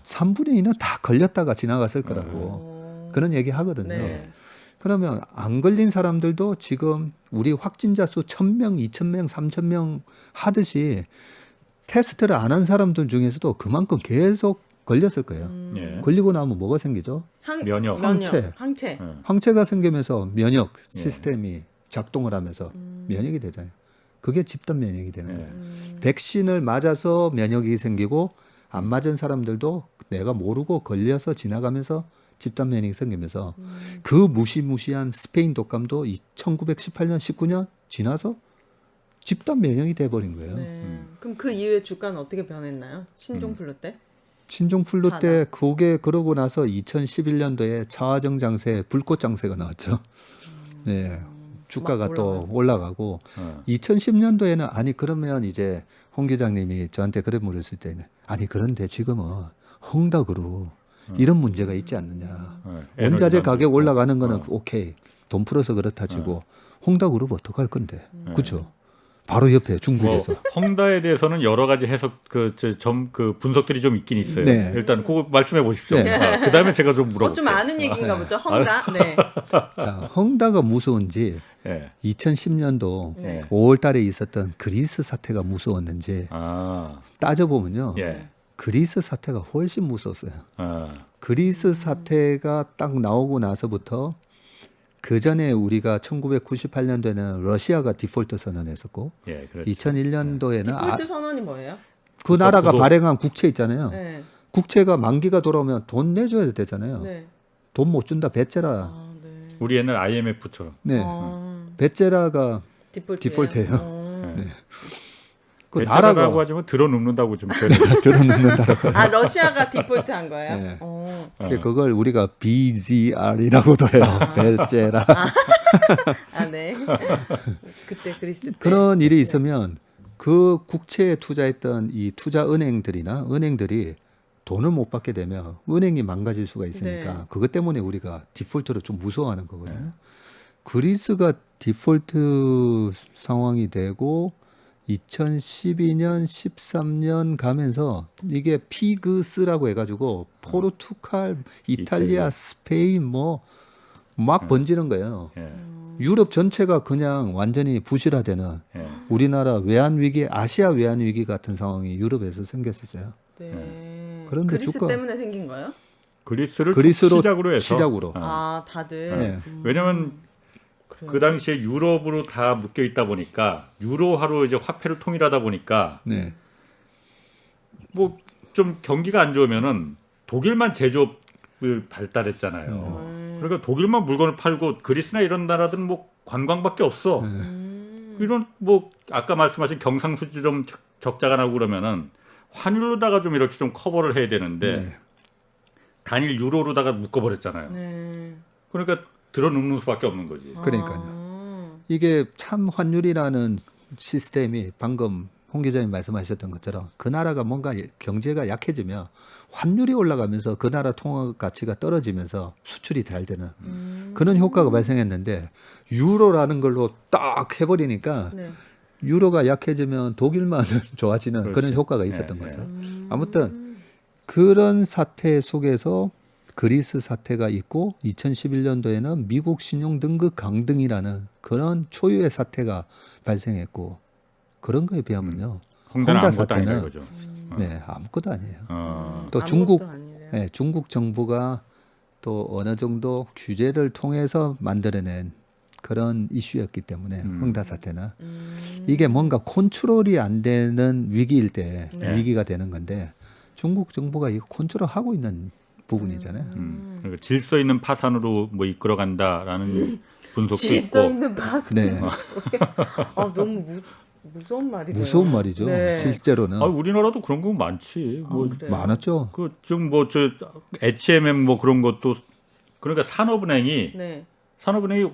[SPEAKER 2] 3분의 2는 다 걸렸다가 지나갔을 거라고 그런 얘기 하거든요.
[SPEAKER 3] 네.
[SPEAKER 2] 그러면 안 걸린 사람들도 지금 우리 확진자 수 1000명, 2000명, 3000명 하듯이 테스트를 안 한 사람들 중에서도 그만큼 계속 걸렸을 거예요.
[SPEAKER 1] 예.
[SPEAKER 2] 걸리고 나면 뭐가 생기죠?
[SPEAKER 1] 면역.
[SPEAKER 2] 항체.
[SPEAKER 3] 항체.
[SPEAKER 2] 항체가 생기면서 면역 시스템이 작동을 하면서 면역이 되잖아요. 그게 집단 면역이 되는 거예요. 백신을 맞아서 면역이 생기고 안 맞은 사람들도 내가 모르고 걸려서 지나가면서 집단 면역이 생기면서 그 무시무시한 스페인 독감도 1918년, 19년 지나서 집단 면역이 돼버린 거예요.
[SPEAKER 3] 네. 그럼 그 이후에 주가는 어떻게 변했나요? 신종플루 때?
[SPEAKER 2] 신종플루 때 그게 그러고 나서 2011년도에 차화정 장세, 불꽃 장세가 나왔죠. 네. 주가가
[SPEAKER 3] 막
[SPEAKER 2] 또 올라가고 2010년도에는 아니 그러면 이제 홍 기장님이 저한테 그래 물었을 때는 아니 그런데 지금은 헝닭으로 이런 문제가 있지 않느냐. 원자재 가격 올라가는 거는 오케이. 돈 풀어서 그렇다 치고 헝닭으로 어떡할 건데. 그렇죠? 바로 옆에 중국에서.
[SPEAKER 1] 뭐, 헝다에 대해서는 여러 가지 해석 그 분석들이 좀 있긴 있어요.
[SPEAKER 2] 네.
[SPEAKER 1] 일단 그거 말씀해 보십시오.
[SPEAKER 2] 네.
[SPEAKER 1] 그다음에 제가 좀 물어볼게요.
[SPEAKER 3] 좀 아는 얘기인가 보죠. 헝다. 네.
[SPEAKER 2] 자, 헝다가 무서운지
[SPEAKER 1] 예.
[SPEAKER 2] 2010년도
[SPEAKER 1] 네.
[SPEAKER 2] 5월 달에 있었던 그리스 사태가 무서웠는지
[SPEAKER 1] 아.
[SPEAKER 2] 따져보면요.
[SPEAKER 1] 예.
[SPEAKER 2] 그리스 사태가 훨씬 무서웠어요.
[SPEAKER 1] 아.
[SPEAKER 2] 그리스 사태가 딱 나오고 나서부터 그 전에 우리가 1998년도에는 러시아가 디폴트 선언했었고
[SPEAKER 1] 예, 그렇죠.
[SPEAKER 2] 2001년도에는
[SPEAKER 3] 디폴트 선언이 뭐예요?
[SPEAKER 2] 그 나라가
[SPEAKER 1] 구독.
[SPEAKER 2] 발행한 국채 있잖아요.
[SPEAKER 3] 네.
[SPEAKER 2] 국채가 만기가 돌아오면 돈 내줘야 되잖아요.
[SPEAKER 3] 네.
[SPEAKER 2] 돈 못 준다 배째라.
[SPEAKER 3] 아, 네.
[SPEAKER 1] 우리 옛날 IMF처럼.
[SPEAKER 2] 네,
[SPEAKER 3] 아,
[SPEAKER 2] 배째라가
[SPEAKER 3] 디폴트예요.
[SPEAKER 2] 디폴트예요.
[SPEAKER 1] 네.
[SPEAKER 2] 그
[SPEAKER 1] 나라고
[SPEAKER 2] 나라가
[SPEAKER 1] 하지만 들어 눕는다고 좀
[SPEAKER 2] 들어놓는다라고.
[SPEAKER 3] 아, 러시아가 디폴트 한 거예요?
[SPEAKER 2] 네. 그걸 우리가 BZR이라고도 해요. 배째라.
[SPEAKER 3] 아, 네. 그때 그리스 때.
[SPEAKER 2] 그런 일이 있으면 그 국채에 투자했던 이 투자 은행들이나 은행들이 돈을 못 받게 되면 은행이 망가질 수가 있으니까
[SPEAKER 3] 네.
[SPEAKER 2] 그것 때문에 우리가 디폴트를 좀 무서워하는 거거든요. 그리스가 디폴트 상황이 되고 2012년, 13년 가면서 이게 피그스라고 해가지고 포르투갈, 이탈리아, 스페인 뭐 막 번지는 거예요.
[SPEAKER 1] 예.
[SPEAKER 2] 유럽 전체가 그냥 완전히 부실화되는
[SPEAKER 1] 예.
[SPEAKER 2] 우리나라 외환 위기, 아시아 외환 위기 같은 상황이 유럽에서 생겼었어요.
[SPEAKER 3] 네.
[SPEAKER 2] 그런데
[SPEAKER 3] 그리스
[SPEAKER 2] 주가-
[SPEAKER 3] 때문에 생긴 거예요?
[SPEAKER 1] 그리스를
[SPEAKER 2] 그리스로
[SPEAKER 1] 시작으로 해서
[SPEAKER 2] 시작으로.
[SPEAKER 3] 아, 다들.
[SPEAKER 2] 네.
[SPEAKER 1] 왜냐면
[SPEAKER 3] 그래요.
[SPEAKER 1] 그 당시에 유럽으로 다 묶여 있다 보니까 유로화로 이제 화폐를 통일하다 보니까
[SPEAKER 2] 네.
[SPEAKER 1] 뭐 좀 경기가 안 좋으면은 독일만 제조업을 발달했잖아요. 그러니까 독일만 물건을 팔고 그리스나 이런 나라들은 뭐 관광밖에 없어. 이런 뭐 아까 말씀하신 경상수지 좀 적자가 나고 그러면은 환율로다가 좀 이렇게 좀 커버를 해야 되는데
[SPEAKER 2] 네.
[SPEAKER 1] 단일 유로로다가 묶어버렸잖아요.
[SPEAKER 3] 네.
[SPEAKER 1] 그러니까 들어눕는 수밖에 없는 거지.
[SPEAKER 2] 그러니까요. 이게 참 환율이라는 시스템이 방금 홍 기자님 말씀하셨던 것처럼 그 나라가 뭔가 경제가 약해지면 환율이 올라가면서 그 나라 통화 가치가 떨어지면서 수출이 잘 되는 그런 효과가 발생했는데 유로라는 걸로 딱 해버리니까
[SPEAKER 3] 네.
[SPEAKER 2] 유로가 약해지면 독일만 좋아지는
[SPEAKER 1] 그렇지.
[SPEAKER 2] 그런 효과가 있었던
[SPEAKER 1] 네,
[SPEAKER 2] 거죠. 아무튼 그런 사태 속에서 그리스 사태가 있고 2011년도에는 미국 신용 등급 강등이라는 그런 초유의 사태가 발생했고 그런 거에 비하면요.
[SPEAKER 1] 홍다는
[SPEAKER 2] 홍다
[SPEAKER 1] 아무것도 아니다
[SPEAKER 2] 사태는
[SPEAKER 1] 이거죠.
[SPEAKER 2] 네, 아무것도 아니에요. 또
[SPEAKER 3] 아무것도
[SPEAKER 2] 중국
[SPEAKER 3] 아니래요.
[SPEAKER 2] 네, 중국 정부가 또 어느 정도 규제를 통해서 만들어낸 그런 이슈였기 때문에 홍다 사태는 이게 뭔가 컨트롤이 안 되는 위기일 때
[SPEAKER 3] 네.
[SPEAKER 2] 위기가 되는 건데 중국 정부가 이거 컨트롤하고 있는 부분이잖아요.
[SPEAKER 1] 그러니까 질서 있는 파산으로 뭐 이끌어간다라는 분석도
[SPEAKER 3] 질서
[SPEAKER 1] 있고.
[SPEAKER 3] 있는 바스.
[SPEAKER 2] 네.
[SPEAKER 3] 너무 무서운 말이네요.
[SPEAKER 2] 무서운 말이죠.
[SPEAKER 3] 네.
[SPEAKER 2] 실제로는
[SPEAKER 1] 우리나라도 그런 거 많지. 뭐
[SPEAKER 3] 그래요?
[SPEAKER 2] 많았죠.
[SPEAKER 1] 그 지금 뭐 저 HMM 뭐 그런 것도 그러니까 산업은행이
[SPEAKER 3] 네.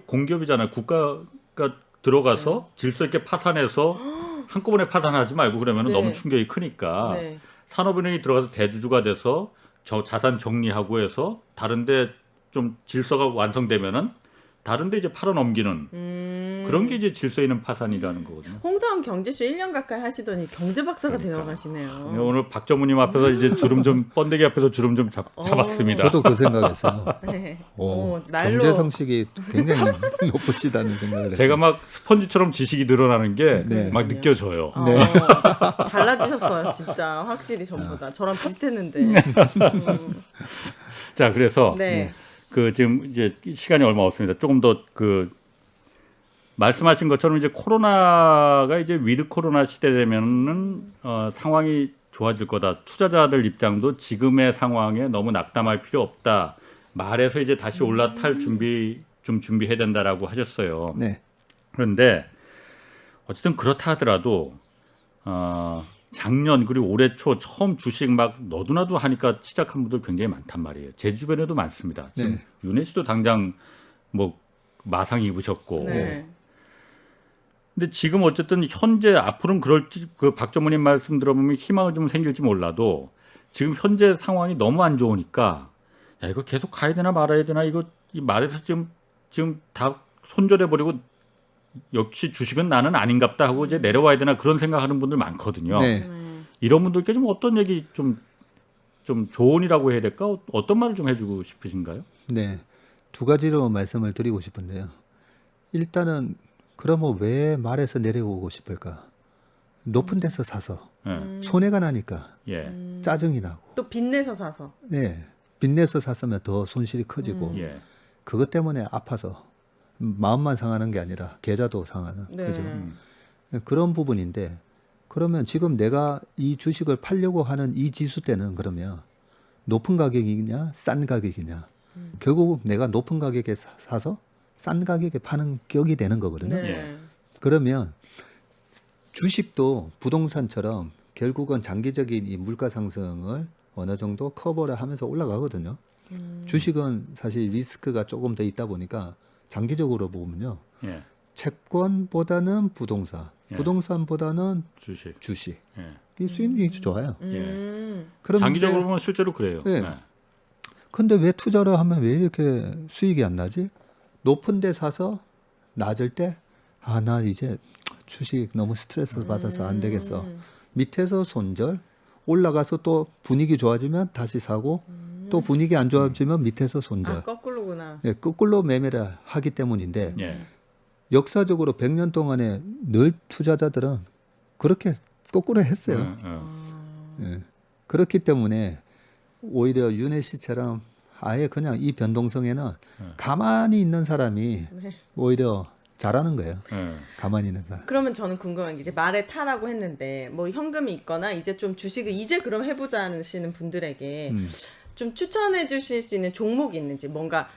[SPEAKER 1] 공기업이잖아요. 국가가 들어가서 질서 있게 파산해서 한꺼번에 파산하지 말고 그러면
[SPEAKER 3] 네.
[SPEAKER 1] 너무 충격이 크니까
[SPEAKER 3] 네.
[SPEAKER 1] 산업은행이 들어가서 대주주가 돼서 저 자산 정리하고 해서 다른데 좀 질서가 완성되면은 다른데 이제 팔아넘기는 그런 게 이제 질서 있는 파산이라는 거거든요.
[SPEAKER 3] 홍사원 경제쇼 1년 가까이 하시더니 경제 박사가
[SPEAKER 1] 그러니까.
[SPEAKER 3] 되어가시네요.
[SPEAKER 1] 네, 오늘 박 전무님 앞에서 이제 주름 좀 번데기 앞에서 주름 좀 잡았습니다.
[SPEAKER 2] 저도 그 생각했어요.
[SPEAKER 3] 네.
[SPEAKER 2] 경제
[SPEAKER 3] 날로
[SPEAKER 2] 상식이 굉장히 높으시다는 생각을 했어요.
[SPEAKER 1] 제가 막 스펀지처럼 지식이 늘어나는 게
[SPEAKER 2] 네.
[SPEAKER 1] 막 느껴져요.
[SPEAKER 2] 네.
[SPEAKER 3] 달라지셨어요, 진짜 확실히 전보다. 저랑 비슷했는데.
[SPEAKER 1] 자, 그래서
[SPEAKER 3] 네.
[SPEAKER 1] 그 지금 이제 시간이 얼마 없습니다. 조금 더 그 말씀하신 것처럼 이제 코로나가 이제 위드 코로나 시대 되면은 상황이 좋아질 거다. 투자자들 입장도 지금의 상황에 너무 낙담할 필요 없다. 말해서 이제 다시 올라탈 준비해야 된다라고 하셨어요.
[SPEAKER 2] 네.
[SPEAKER 1] 그런데 어쨌든 그렇다 하더라도 작년 그리고 올해 초 처음 주식 막 너도나도 하니까 시작한 분들 굉장히 많단 말이에요. 제 주변에도 많습니다. 지금
[SPEAKER 2] 네.
[SPEAKER 1] 윤혜 씨도 당장 뭐 마상 입으셨고.
[SPEAKER 3] 네.
[SPEAKER 1] 근데 지금 어쨌든 현재 앞으로는 그럴지 그 박 전무님 말씀 들어보면 희망을 좀 생길지 몰라도 지금 현재 상황이 너무 안 좋으니까 야 이거 계속 가야 되나 말아야 되나 이거 이 말에서 지금 다 손절해 버리고 역시 주식은 나는 아닌갑다 하고 이제 내려와야 되나 그런 생각하는 분들 많거든요.
[SPEAKER 2] 네.
[SPEAKER 1] 이런 분들께 좀 어떤 얘기 좀 조언이라고 해야 될까? 어떤 말을 좀 해주고 싶으신가요?
[SPEAKER 2] 네. 두 가지로 말씀을 드리고 싶은데요. 일단은 그러면 왜 말에서 내려오고 싶을까? 높은 데서 사서
[SPEAKER 1] 예.
[SPEAKER 2] 손해가 나니까
[SPEAKER 1] 예.
[SPEAKER 2] 짜증이 나고,
[SPEAKER 3] 또 빚내서 사서.
[SPEAKER 2] 네. 빚내서 샀으면 더 손실이 커지고,
[SPEAKER 1] 예.
[SPEAKER 2] 그것 때문에 아파서 마음만 상하는 게 아니라 계좌도 상하는,
[SPEAKER 3] 네.
[SPEAKER 2] 그죠? 그런 부분인데, 그러면 지금 내가 이 주식을 팔려고 하는 이 지수 때는 그러면 높은 가격이냐, 싼 가격이냐? 결국 내가 높은 가격에 사서 싼 가격에 파는 격이 되는 거거든요.
[SPEAKER 3] 네.
[SPEAKER 1] 예.
[SPEAKER 2] 그러면 주식도 부동산처럼 결국은 장기적인 이 물가 상승을 어느 정도 커버를 하면서 올라가거든요. 주식은 사실 리스크가 조금 더 있다 보니까 장기적으로 보면요.
[SPEAKER 1] 예.
[SPEAKER 2] 채권보다는 부동산,
[SPEAKER 1] 예.
[SPEAKER 2] 부동산보다는
[SPEAKER 1] 주식.
[SPEAKER 2] 주식.
[SPEAKER 1] 예.
[SPEAKER 2] 이 수익률이 좋아요. 그런데
[SPEAKER 1] 장기적으로 보면 실제로 그래요.
[SPEAKER 2] 네.
[SPEAKER 1] 예.
[SPEAKER 2] 근데 왜 투자를 하면 왜 이렇게 수익이 안 나지? 높은 데 사서 낮을 때 나 이제 주식 너무 스트레스 받아서 안 되겠어. 밑에서 손절, 올라가서 또 분위기 좋아지면 다시 사고, 또 분위기 안 좋아지면 밑에서 손절.
[SPEAKER 3] 거꾸로구나.
[SPEAKER 2] 예, 거꾸로 매매를 하기 때문인데
[SPEAKER 1] 예.
[SPEAKER 2] 역사적으로 100년 동안에 늘 투자자들은 그렇게 거꾸로 했어요. 예. 그렇기 때문에 오히려 윤혜 씨처럼 아예 그냥 이 변동성에는 가만히 있는 사람이
[SPEAKER 3] 네.
[SPEAKER 2] 오히려 잘하는 거예요.
[SPEAKER 1] 예.
[SPEAKER 2] 가만히 있는 사람.
[SPEAKER 3] 그러면 저는 궁금한 게 이제 말에 타라고 했는데 뭐 현금이 있거나 이제 좀 주식을 이제 그럼 해보자 하시는 분들에게 좀 추천해 주실 수 있는 종목이 있는지 뭔가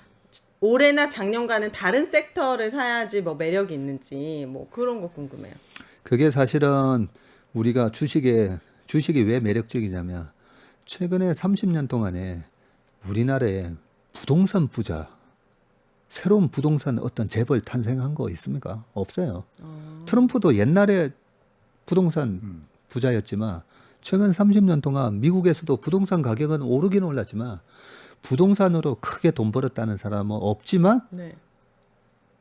[SPEAKER 3] 올해나 작년과는 다른 섹터를 사야지 뭐 매력이 있는지 뭐 그런 거 궁금해요.
[SPEAKER 2] 그게 사실은 우리가 주식이 왜 매력적이냐면 최근에 30년 동안에 우리나라에 부동산 부자, 새로운 부동산 어떤 재벌 탄생한 거 있습니까? 없어요. 트럼프도 옛날에 부동산 부자였지만 최근 30년 동안 미국에서도 부동산 가격은 오르긴 올랐지만 부동산으로 크게 돈 벌었다는 사람은 없지만
[SPEAKER 3] 네.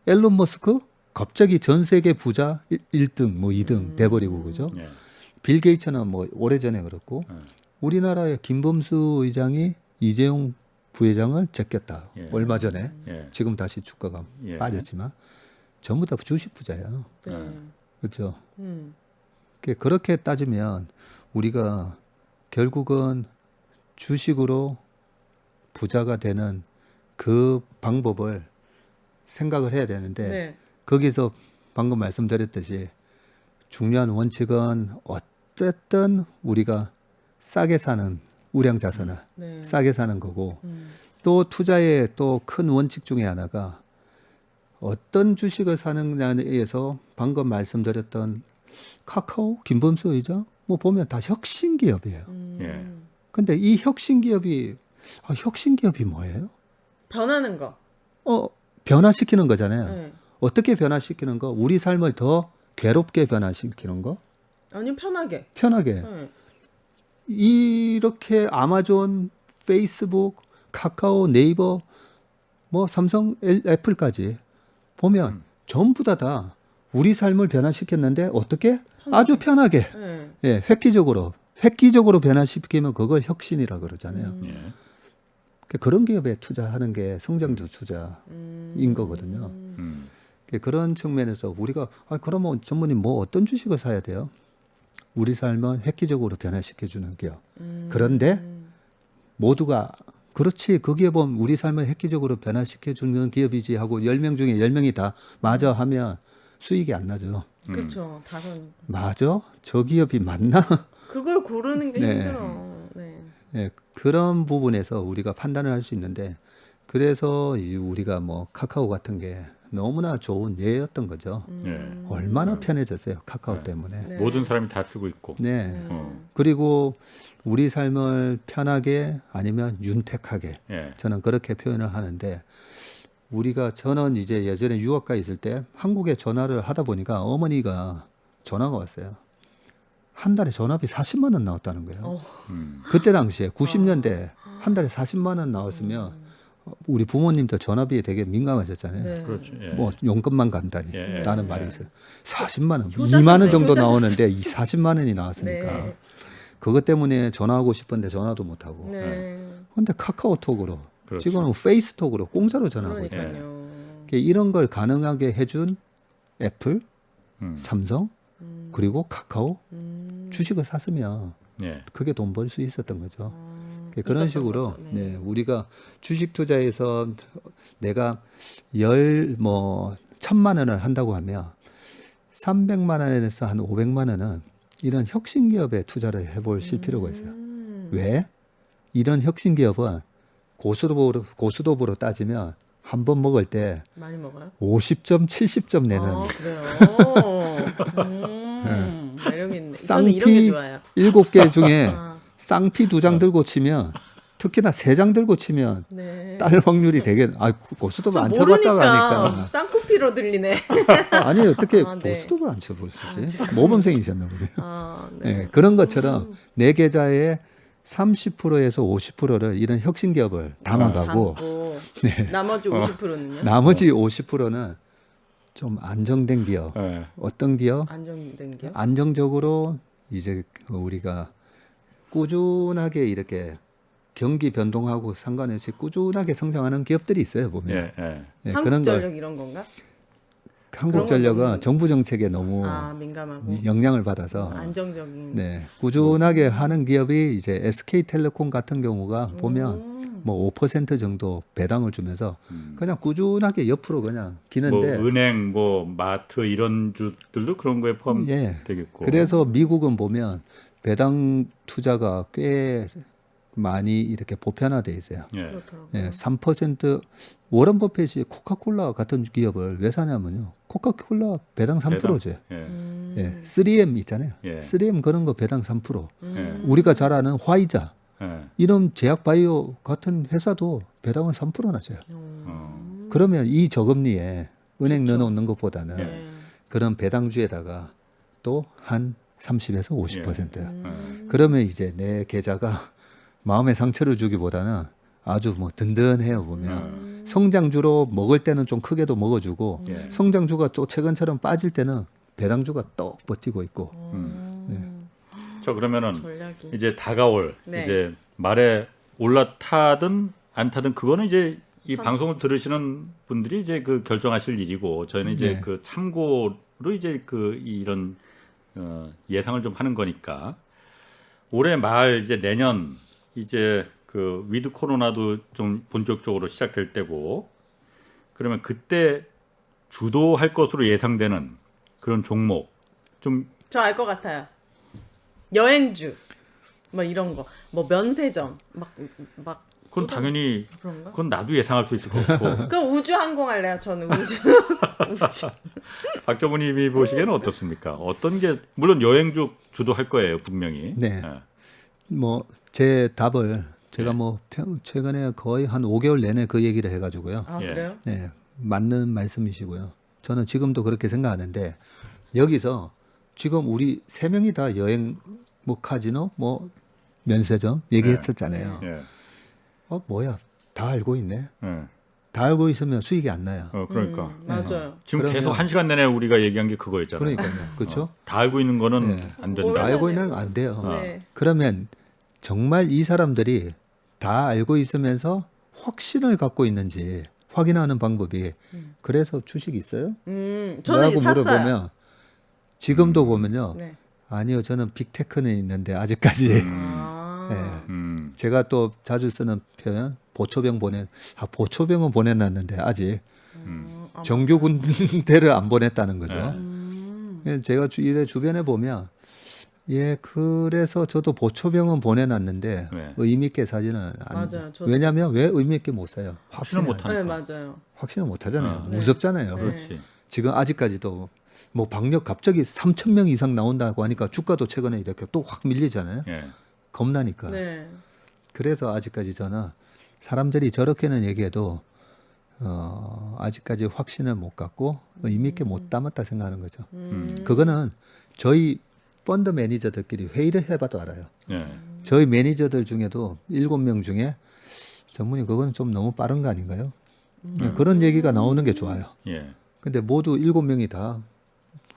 [SPEAKER 2] 앨런 머스크 갑자기 전 세계 부자 1등 뭐 2등 돼버리고 그죠?
[SPEAKER 1] 예.
[SPEAKER 2] 빌 게이츠는 뭐 오래전에 그렇고 우리나라의 김범수 의장이 이재용 부회장을 제꼈다.
[SPEAKER 1] 예.
[SPEAKER 2] 얼마 전에.
[SPEAKER 1] 예.
[SPEAKER 2] 지금 다시 주가가
[SPEAKER 1] 예.
[SPEAKER 2] 빠졌지만 전부 다 주식 부자예요.
[SPEAKER 3] 네.
[SPEAKER 2] 그렇죠?
[SPEAKER 3] 음.
[SPEAKER 2] 그렇게 따지면 우리가 결국은 주식으로 부자가 되는 그 방법을 생각을 해야 되는데
[SPEAKER 3] 네.
[SPEAKER 2] 거기서 방금 말씀드렸듯이 중요한 원칙은 어쨌든 우리가 싸게 사는 우량 자산을
[SPEAKER 3] 네.
[SPEAKER 2] 싸게 사는 거고 또 투자의 또 큰 원칙 중에 하나가 어떤 주식을 사느냐에서 방금 말씀드렸던 카카오, 김범수 의장 뭐 보면 다 혁신 기업이에요.
[SPEAKER 1] 예.
[SPEAKER 2] 근데 이 혁신 기업이 뭐예요?
[SPEAKER 3] 변하는 거.
[SPEAKER 2] 변화시키는 거잖아요.
[SPEAKER 3] 네.
[SPEAKER 2] 어떻게 변화시키는 거? 우리 삶을 더 괴롭게 변화시키는 거?
[SPEAKER 3] 아니 편하게.
[SPEAKER 2] 편하게.
[SPEAKER 3] 네.
[SPEAKER 2] 이렇게 아마존, 페이스북, 카카오, 네이버, 뭐 삼성, 애플까지 보면 전부 다 우리 삶을 변화시켰는데 어떻게? 아주 편하게.
[SPEAKER 3] 네.
[SPEAKER 2] 예, 획기적으로 변화시키면 그걸 혁신이라 그러잖아요.
[SPEAKER 1] 예.
[SPEAKER 2] 그런 기업에 투자하는 게 성장주 투자인 거거든요. 그런 측면에서 우리가 그러면 전무님 뭐 어떤 주식을 사야 돼요? 우리 삶을 획기적으로 변화시켜주는 기업. 그런데 모두가 그렇지 그 기업은 우리 삶을 획기적으로 변화시켜주는 기업이지 하고 10명 중에 10명이 다 맞아 하면 수익이 안 나죠.
[SPEAKER 3] 그렇죠. 다선.
[SPEAKER 2] 맞아? 저 기업이 맞나?
[SPEAKER 3] 그걸 고르는 게
[SPEAKER 2] 네.
[SPEAKER 3] 힘들어. 네.
[SPEAKER 2] 네, 그런 부분에서 우리가 판단을 할 수 있는데 그래서 우리가 뭐 카카오 같은 게 너무나 좋은 예였던 거죠.
[SPEAKER 1] 예.
[SPEAKER 2] 얼마나 편해졌어요. 카카오 때문에.
[SPEAKER 3] 네.
[SPEAKER 1] 모든 사람이 다 쓰고 있고.
[SPEAKER 2] 네.
[SPEAKER 1] 어.
[SPEAKER 2] 그리고 우리 삶을 편하게 아니면 윤택하게
[SPEAKER 1] 예.
[SPEAKER 2] 저는 그렇게 표현을 하는데 저는 이제 예전에 유학가 있을 때 한국에 전화를 하다 보니까 어머니가 전화가 왔어요. 한 달에 전화비 40만 원 나왔다는 거예요. 그때 당시에 90년대 한 달에 40만 원 나왔으면 우리 부모님도 전화비에 되게 민감하셨잖아요.
[SPEAKER 3] 네.
[SPEAKER 1] 그렇죠. 예.
[SPEAKER 2] 뭐 용돈만 간다니
[SPEAKER 1] 예.
[SPEAKER 2] 라는
[SPEAKER 1] 예.
[SPEAKER 2] 말이 있어요. 40만 원,
[SPEAKER 3] 효자셨네,
[SPEAKER 2] 2만 원 정도
[SPEAKER 3] 효자셨어.
[SPEAKER 2] 나오는데 이 40만 원이 나왔으니까
[SPEAKER 3] 네.
[SPEAKER 2] 그것 때문에 전화하고 싶은데 전화도 못 하고.
[SPEAKER 3] 네.
[SPEAKER 2] 근데 카카오톡으로
[SPEAKER 1] 그렇죠.
[SPEAKER 2] 지금은 페이스톡으로 공짜로 전화하고 있잖아요.
[SPEAKER 3] 그러니까요.
[SPEAKER 2] 이런 걸 가능하게 해준 애플,
[SPEAKER 1] 음.
[SPEAKER 2] 삼성 그리고 카카오 주식을 샀으면
[SPEAKER 1] 예.
[SPEAKER 2] 크게 돈 벌 수 있었던 거죠. 그런
[SPEAKER 3] 있었던
[SPEAKER 2] 식으로
[SPEAKER 3] 거죠. 네.
[SPEAKER 2] 네, 우리가 주식 투자에서 내가 1,000만 원을 한다고 하면 300만 원에서 한 500만 원은 이런 혁신 기업에 투자를 해보실 필요가 있어요. 왜? 이런 혁신 기업은 고스톱으로 따지면 한 번 먹을 때
[SPEAKER 3] 많이 먹어요?
[SPEAKER 2] 50점, 70점 내는
[SPEAKER 3] 아, 그래요. 매력 있네. 저는 이런 게
[SPEAKER 2] 쌍피
[SPEAKER 3] 좋아요.
[SPEAKER 2] 7개 중에
[SPEAKER 3] 아,
[SPEAKER 2] 쌍피 2장 들고 치면 특히나 3장 들고 치면
[SPEAKER 3] 네.
[SPEAKER 2] 딸 확률이 되게 고스톱을 안
[SPEAKER 3] 모르니까
[SPEAKER 2] 쳐봤다고 하니까
[SPEAKER 3] 쌍코피로 들리네.
[SPEAKER 2] 아니 어떻게
[SPEAKER 3] 아, 네.
[SPEAKER 2] 고스톱을 안 쳐보셨지? 모범생이셨나 보네요.
[SPEAKER 3] 아, 네.
[SPEAKER 2] 네, 그런 것처럼 내 계좌의 30%에서 50%를 이런 혁신 기업을 담아가고
[SPEAKER 3] 담고
[SPEAKER 2] 네.
[SPEAKER 3] 나머지 50%는요?
[SPEAKER 2] 나머지 50%는 좀 안정된 기업.
[SPEAKER 1] 예.
[SPEAKER 3] 아.
[SPEAKER 2] 어떤 기업?
[SPEAKER 3] 안정된 기업?
[SPEAKER 2] 안정적으로 이제 우리가 꾸준하게 이렇게 경기 변동하고 상관없이 꾸준하게 성장하는 기업들이 있어요 보면.
[SPEAKER 1] 예. 예.
[SPEAKER 2] 네, 그런 걸
[SPEAKER 3] 한국전력 이런 건가?
[SPEAKER 2] 한국전력은
[SPEAKER 3] 그런 건
[SPEAKER 2] 정부 정책에 너무
[SPEAKER 3] 아, 민감하고
[SPEAKER 2] 영향을 받아서
[SPEAKER 3] 안정적인.
[SPEAKER 2] 네, 꾸준하게 하는 기업이 이제 SK텔레콤 같은 경우가 보면 뭐 5% 정도 배당을 주면서 그냥 꾸준하게 옆으로 그냥
[SPEAKER 1] 뭐
[SPEAKER 2] 기는데
[SPEAKER 1] 은행, 뭐 마트 이런 주들도 그런 거에
[SPEAKER 2] 예.
[SPEAKER 1] 포함되겠고.
[SPEAKER 2] 그래서 미국은 보면 배당 투자가 꽤 많이 이렇게 보편화돼 있어요.
[SPEAKER 1] 예.
[SPEAKER 3] 그렇더라고요.
[SPEAKER 2] 예, 3% 워런 버핏이 코카콜라 같은 기업을 왜 사냐면요. 코카콜라 배당 3%죠.
[SPEAKER 1] 예.
[SPEAKER 2] 예, 3M 있잖아요.
[SPEAKER 1] 예.
[SPEAKER 2] 3M 그런 거 배당 3%.
[SPEAKER 1] 예.
[SPEAKER 2] 우리가 잘 아는 화이자
[SPEAKER 1] 예.
[SPEAKER 2] 이런 제약 바이오 같은 회사도 배당을 3% 나줘요.
[SPEAKER 1] 어.
[SPEAKER 2] 그러면 이 저금리에 은행 넣어놓는 것보다는
[SPEAKER 3] 네.
[SPEAKER 2] 그런 배당주에다가 또 한 30에서 50%.
[SPEAKER 1] 예.
[SPEAKER 2] 그러면 이제 내 계좌가 마음의 상처를 주기보다는 아주 뭐 든든해요 보면 성장주로 먹을 때는 좀 크게도 먹어주고
[SPEAKER 1] 예.
[SPEAKER 2] 성장주가 또 최근처럼 빠질 때는 배당주가 떡 버티고 있고
[SPEAKER 1] 저 그러면은
[SPEAKER 3] 전략이.
[SPEAKER 1] 이제 다가올
[SPEAKER 3] 네.
[SPEAKER 1] 이제 말에 올라타든 안 타든 그거는 이제 이
[SPEAKER 3] 선-
[SPEAKER 1] 방송을 들으시는 분들이 이제 그 결정하실 일이고 저희는 이제
[SPEAKER 2] 네.
[SPEAKER 1] 그 참고로 이제 이런 예상을 좀 하는 거니까 올해 말 이제 내년 이제 그 위드 코로나도 좀 본격적으로 시작될 때고 그러면 그때 주도할 것으로 예상되는 그런 종목 좀
[SPEAKER 3] 저 알 것 같아요. 여행주 뭐 이런 거, 뭐 면세점 막
[SPEAKER 1] 그건 당연히
[SPEAKER 3] 그런가?
[SPEAKER 1] 그건 나도 예상할 수 있을 것 같고
[SPEAKER 3] 그럼 우주항공 할래요. 저는 우주. 우주.
[SPEAKER 1] 박정훈님이 보시기에는 어떻습니까? 어떤 게 물론 여행주 주도할 거예요 분명히.
[SPEAKER 2] 네.
[SPEAKER 1] 예.
[SPEAKER 2] 뭐 제 답을 제가
[SPEAKER 1] 네.
[SPEAKER 2] 뭐 최근에 거의 한 5개월 내내 그 얘기를 해가지고요.
[SPEAKER 3] 아
[SPEAKER 1] 예.
[SPEAKER 3] 그래요?
[SPEAKER 2] 네, 맞는 말씀이시고요. 저는 지금도 그렇게 생각하는데 여기서 지금 우리 세 명이 다 여행 뭐 카지노 뭐 면세점 얘기했었잖아요.
[SPEAKER 1] 예.
[SPEAKER 2] 뭐야 다 알고 있네.
[SPEAKER 1] 예.
[SPEAKER 2] 다 알고 있으면 수익이 안 나요.
[SPEAKER 1] 그러니까
[SPEAKER 3] 맞아요.
[SPEAKER 1] 지금
[SPEAKER 2] 그러면-
[SPEAKER 1] 계속 1시간 내내 우리가 얘기한 게 그거였잖아요.
[SPEAKER 2] 그러니까요. 그렇죠?
[SPEAKER 1] 다 알고 있는 거는
[SPEAKER 2] 네.
[SPEAKER 1] 안
[SPEAKER 2] 다
[SPEAKER 1] 된다.
[SPEAKER 2] 알고 있는 건 안 돼요.
[SPEAKER 3] 네.
[SPEAKER 2] 그러면 정말 이 사람들이 다 알고 있으면서 확신을 갖고 있는지 확인하는 방법이 그래서 주식이 있어요?
[SPEAKER 3] 저는
[SPEAKER 2] 뭐라고
[SPEAKER 3] 샀어요.
[SPEAKER 2] 물어보면 지금도 보면요.
[SPEAKER 3] 네.
[SPEAKER 2] 아니요, 저는 빅테크는 있는데 아직까지
[SPEAKER 3] 아.
[SPEAKER 2] 네. 제가 또 자주 쓰는 표현 보초병 보초병은 보내놨는데 아직 정규 군대를 안 보냈다는 거죠. 그래서 제가 이래 주변에 보면 예, 그래서 저도 보초병은 보내놨는데
[SPEAKER 1] 네.
[SPEAKER 2] 의미 있게 사지는 안.
[SPEAKER 3] 맞아요, 저도.
[SPEAKER 2] 왜냐하면 왜 의미 있게 못 사요?
[SPEAKER 1] 확신을 못 하니까.
[SPEAKER 3] 네 맞아요.
[SPEAKER 2] 확신을 못 하잖아요.
[SPEAKER 1] 네.
[SPEAKER 2] 무섭잖아요.
[SPEAKER 3] 네.
[SPEAKER 1] 그렇지.
[SPEAKER 2] 지금 아직까지도 뭐 방역 갑자기 3,000명 이상 나온다고 하니까 주가도 최근에 이렇게 또 확 밀리잖아요.
[SPEAKER 1] 예.
[SPEAKER 2] 겁나니까.
[SPEAKER 3] 네.
[SPEAKER 2] 그래서 아직까지 저는 사람들이 저렇게는 얘기해도 아직까지 확신을 못 갖고 의미 있게 못 담았다 생각하는 거죠. 그거는 저희 펀드 매니저들끼리 회의를 해봐도 알아요.
[SPEAKER 1] 예.
[SPEAKER 2] 저희 매니저들 중에도 7명 중에 전문이 그건 좀 너무 빠른 거 아닌가요? 그런 얘기가 나오는 게 좋아요.
[SPEAKER 1] 예.
[SPEAKER 2] 근데 모두 7명이 다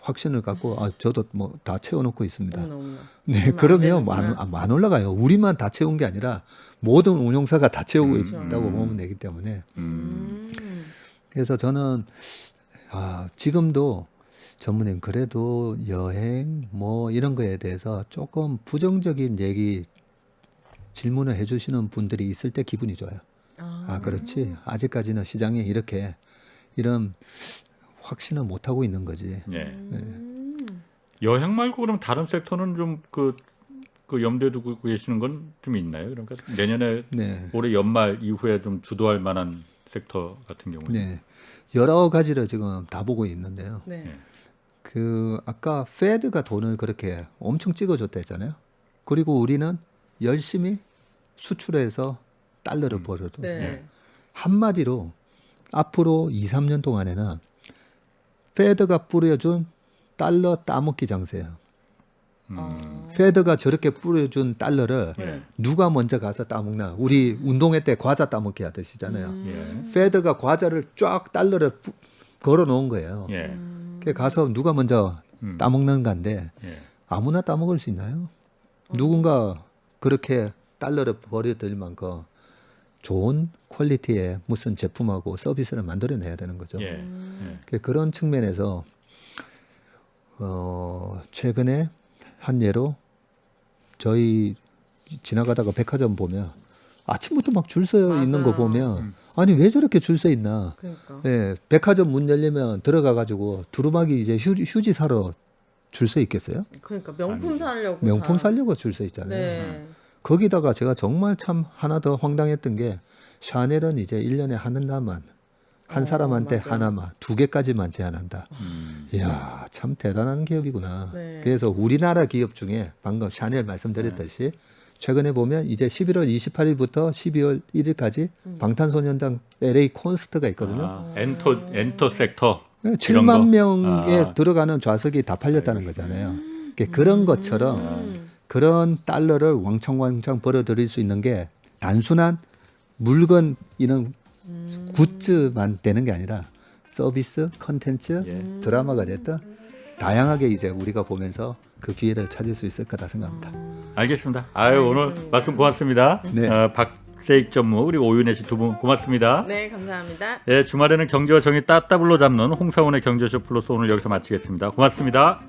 [SPEAKER 2] 확신을 갖고 저도 뭐 다 채워놓고 있습니다.
[SPEAKER 3] 어머나.
[SPEAKER 2] 네,
[SPEAKER 3] 그러면
[SPEAKER 2] 그러면
[SPEAKER 3] 안 되는구나.
[SPEAKER 2] 안 올라가요. 우리만 다 채운 게 아니라 모든 운용사가 다 채우고 있다고
[SPEAKER 3] 음.
[SPEAKER 2] 보면 되기 때문에
[SPEAKER 3] 음.
[SPEAKER 2] 그래서 저는 지금도 전문님 그래도 여행 뭐 이런 거에 대해서 조금 부정적인 얘기 질문을 해주시는 분들이 있을 때 기분이 좋아요. 그렇지. 아직까지는 시장에 이렇게 이런 확신을 못 하고 있는 거지.
[SPEAKER 1] 예. 여행 말고 그럼 다른 섹터는 좀 그 염두에 두고 계시는 건 좀 있나요? 그러니까 내년에
[SPEAKER 2] 네.
[SPEAKER 1] 올해 연말 이후에 좀 주도할 만한 섹터 같은 경우는.
[SPEAKER 2] 네. 여러 가지를 지금 다 보고 있는데요.
[SPEAKER 3] 네.
[SPEAKER 1] 예.
[SPEAKER 2] 아까 페드가 돈을 그렇게 엄청 찍어줬다 했잖아요. 그리고 우리는 열심히 수출해서 달러를 벌어도
[SPEAKER 3] 네.
[SPEAKER 2] 한마디로 앞으로 2, 3년 동안에는 페드가 뿌려준 달러 따먹기 장세예요. 페드가 저렇게 뿌려준 달러를
[SPEAKER 1] 예.
[SPEAKER 2] 누가 먼저 가서 따먹나. 우리 운동회 때 과자 따먹기 하듯이잖아요.
[SPEAKER 1] 예.
[SPEAKER 2] 페드가 과자를 쫙 달러를 걸어 놓은 거예요.
[SPEAKER 1] 예.
[SPEAKER 2] 그래 가서 누가 먼저 따먹는 건데
[SPEAKER 1] 예.
[SPEAKER 2] 아무나 따먹을 수 있나요? 누군가 그렇게 달러를 버려들 만큼 좋은 퀄리티의 무슨 제품하고 서비스를 만들어내야 되는 거죠.
[SPEAKER 1] 예. 예.
[SPEAKER 2] 그런 측면에서 최근에 한 예로 저희 지나가다가 백화점 보면 아침부터 막 줄 서 있는 거
[SPEAKER 3] 맞아요.
[SPEAKER 2] 보면 아니 왜 저렇게 줄 서 있나?
[SPEAKER 3] 그러니까.
[SPEAKER 2] 예, 백화점 문 열리면 들어가 가지고 두루마기 이제 휴지 사러 줄 서 있겠어요?
[SPEAKER 3] 그러니까 명품 사려고
[SPEAKER 2] 명품
[SPEAKER 3] 다-
[SPEAKER 2] 사려고 줄 서 있잖아요.
[SPEAKER 3] 네.
[SPEAKER 2] 거기다가 제가 정말 참 하나 더 황당했던 게 샤넬은 이제 1년에 하나만 한 사람한테
[SPEAKER 3] 맞아요.
[SPEAKER 2] 하나만 2개까지만 제한한다. 이야 참 대단한 기업이구나.
[SPEAKER 3] 네.
[SPEAKER 2] 그래서 우리나라 기업 중에 방금 샤넬 말씀드렸듯이 최근에 보면 이제 11월 28일부터 12월 1일까지 방탄소년단 LA 콘서트가 있거든요.
[SPEAKER 1] 아, 엔터 섹터.
[SPEAKER 2] 7만 명에
[SPEAKER 1] 아.
[SPEAKER 2] 들어가는 좌석이 다 팔렸다는 거잖아요. 그런 것처럼 그런 달러를 왕창왕창 벌어들일 수 있는 게 단순한 물건 이런 굿즈만 되는 게 아니라 서비스, 컨텐츠,
[SPEAKER 1] 예.
[SPEAKER 2] 드라마가 됐든 다양하게 이제 우리가 보면서 그 기회를 찾을 수 있을 거다 생각합니다.
[SPEAKER 1] 알겠습니다. 아유 오늘 말씀 고맙습니다.
[SPEAKER 2] 네.
[SPEAKER 1] 박세익 전무 그리고 오윤혜 씨 두 분 고맙습니다.
[SPEAKER 3] 네, 감사합니다.
[SPEAKER 1] 예, 주말에는 경제와 정의 따따블로 잡는 홍사원의 경제쇼 플러스 오늘 여기서 마치겠습니다. 고맙습니다.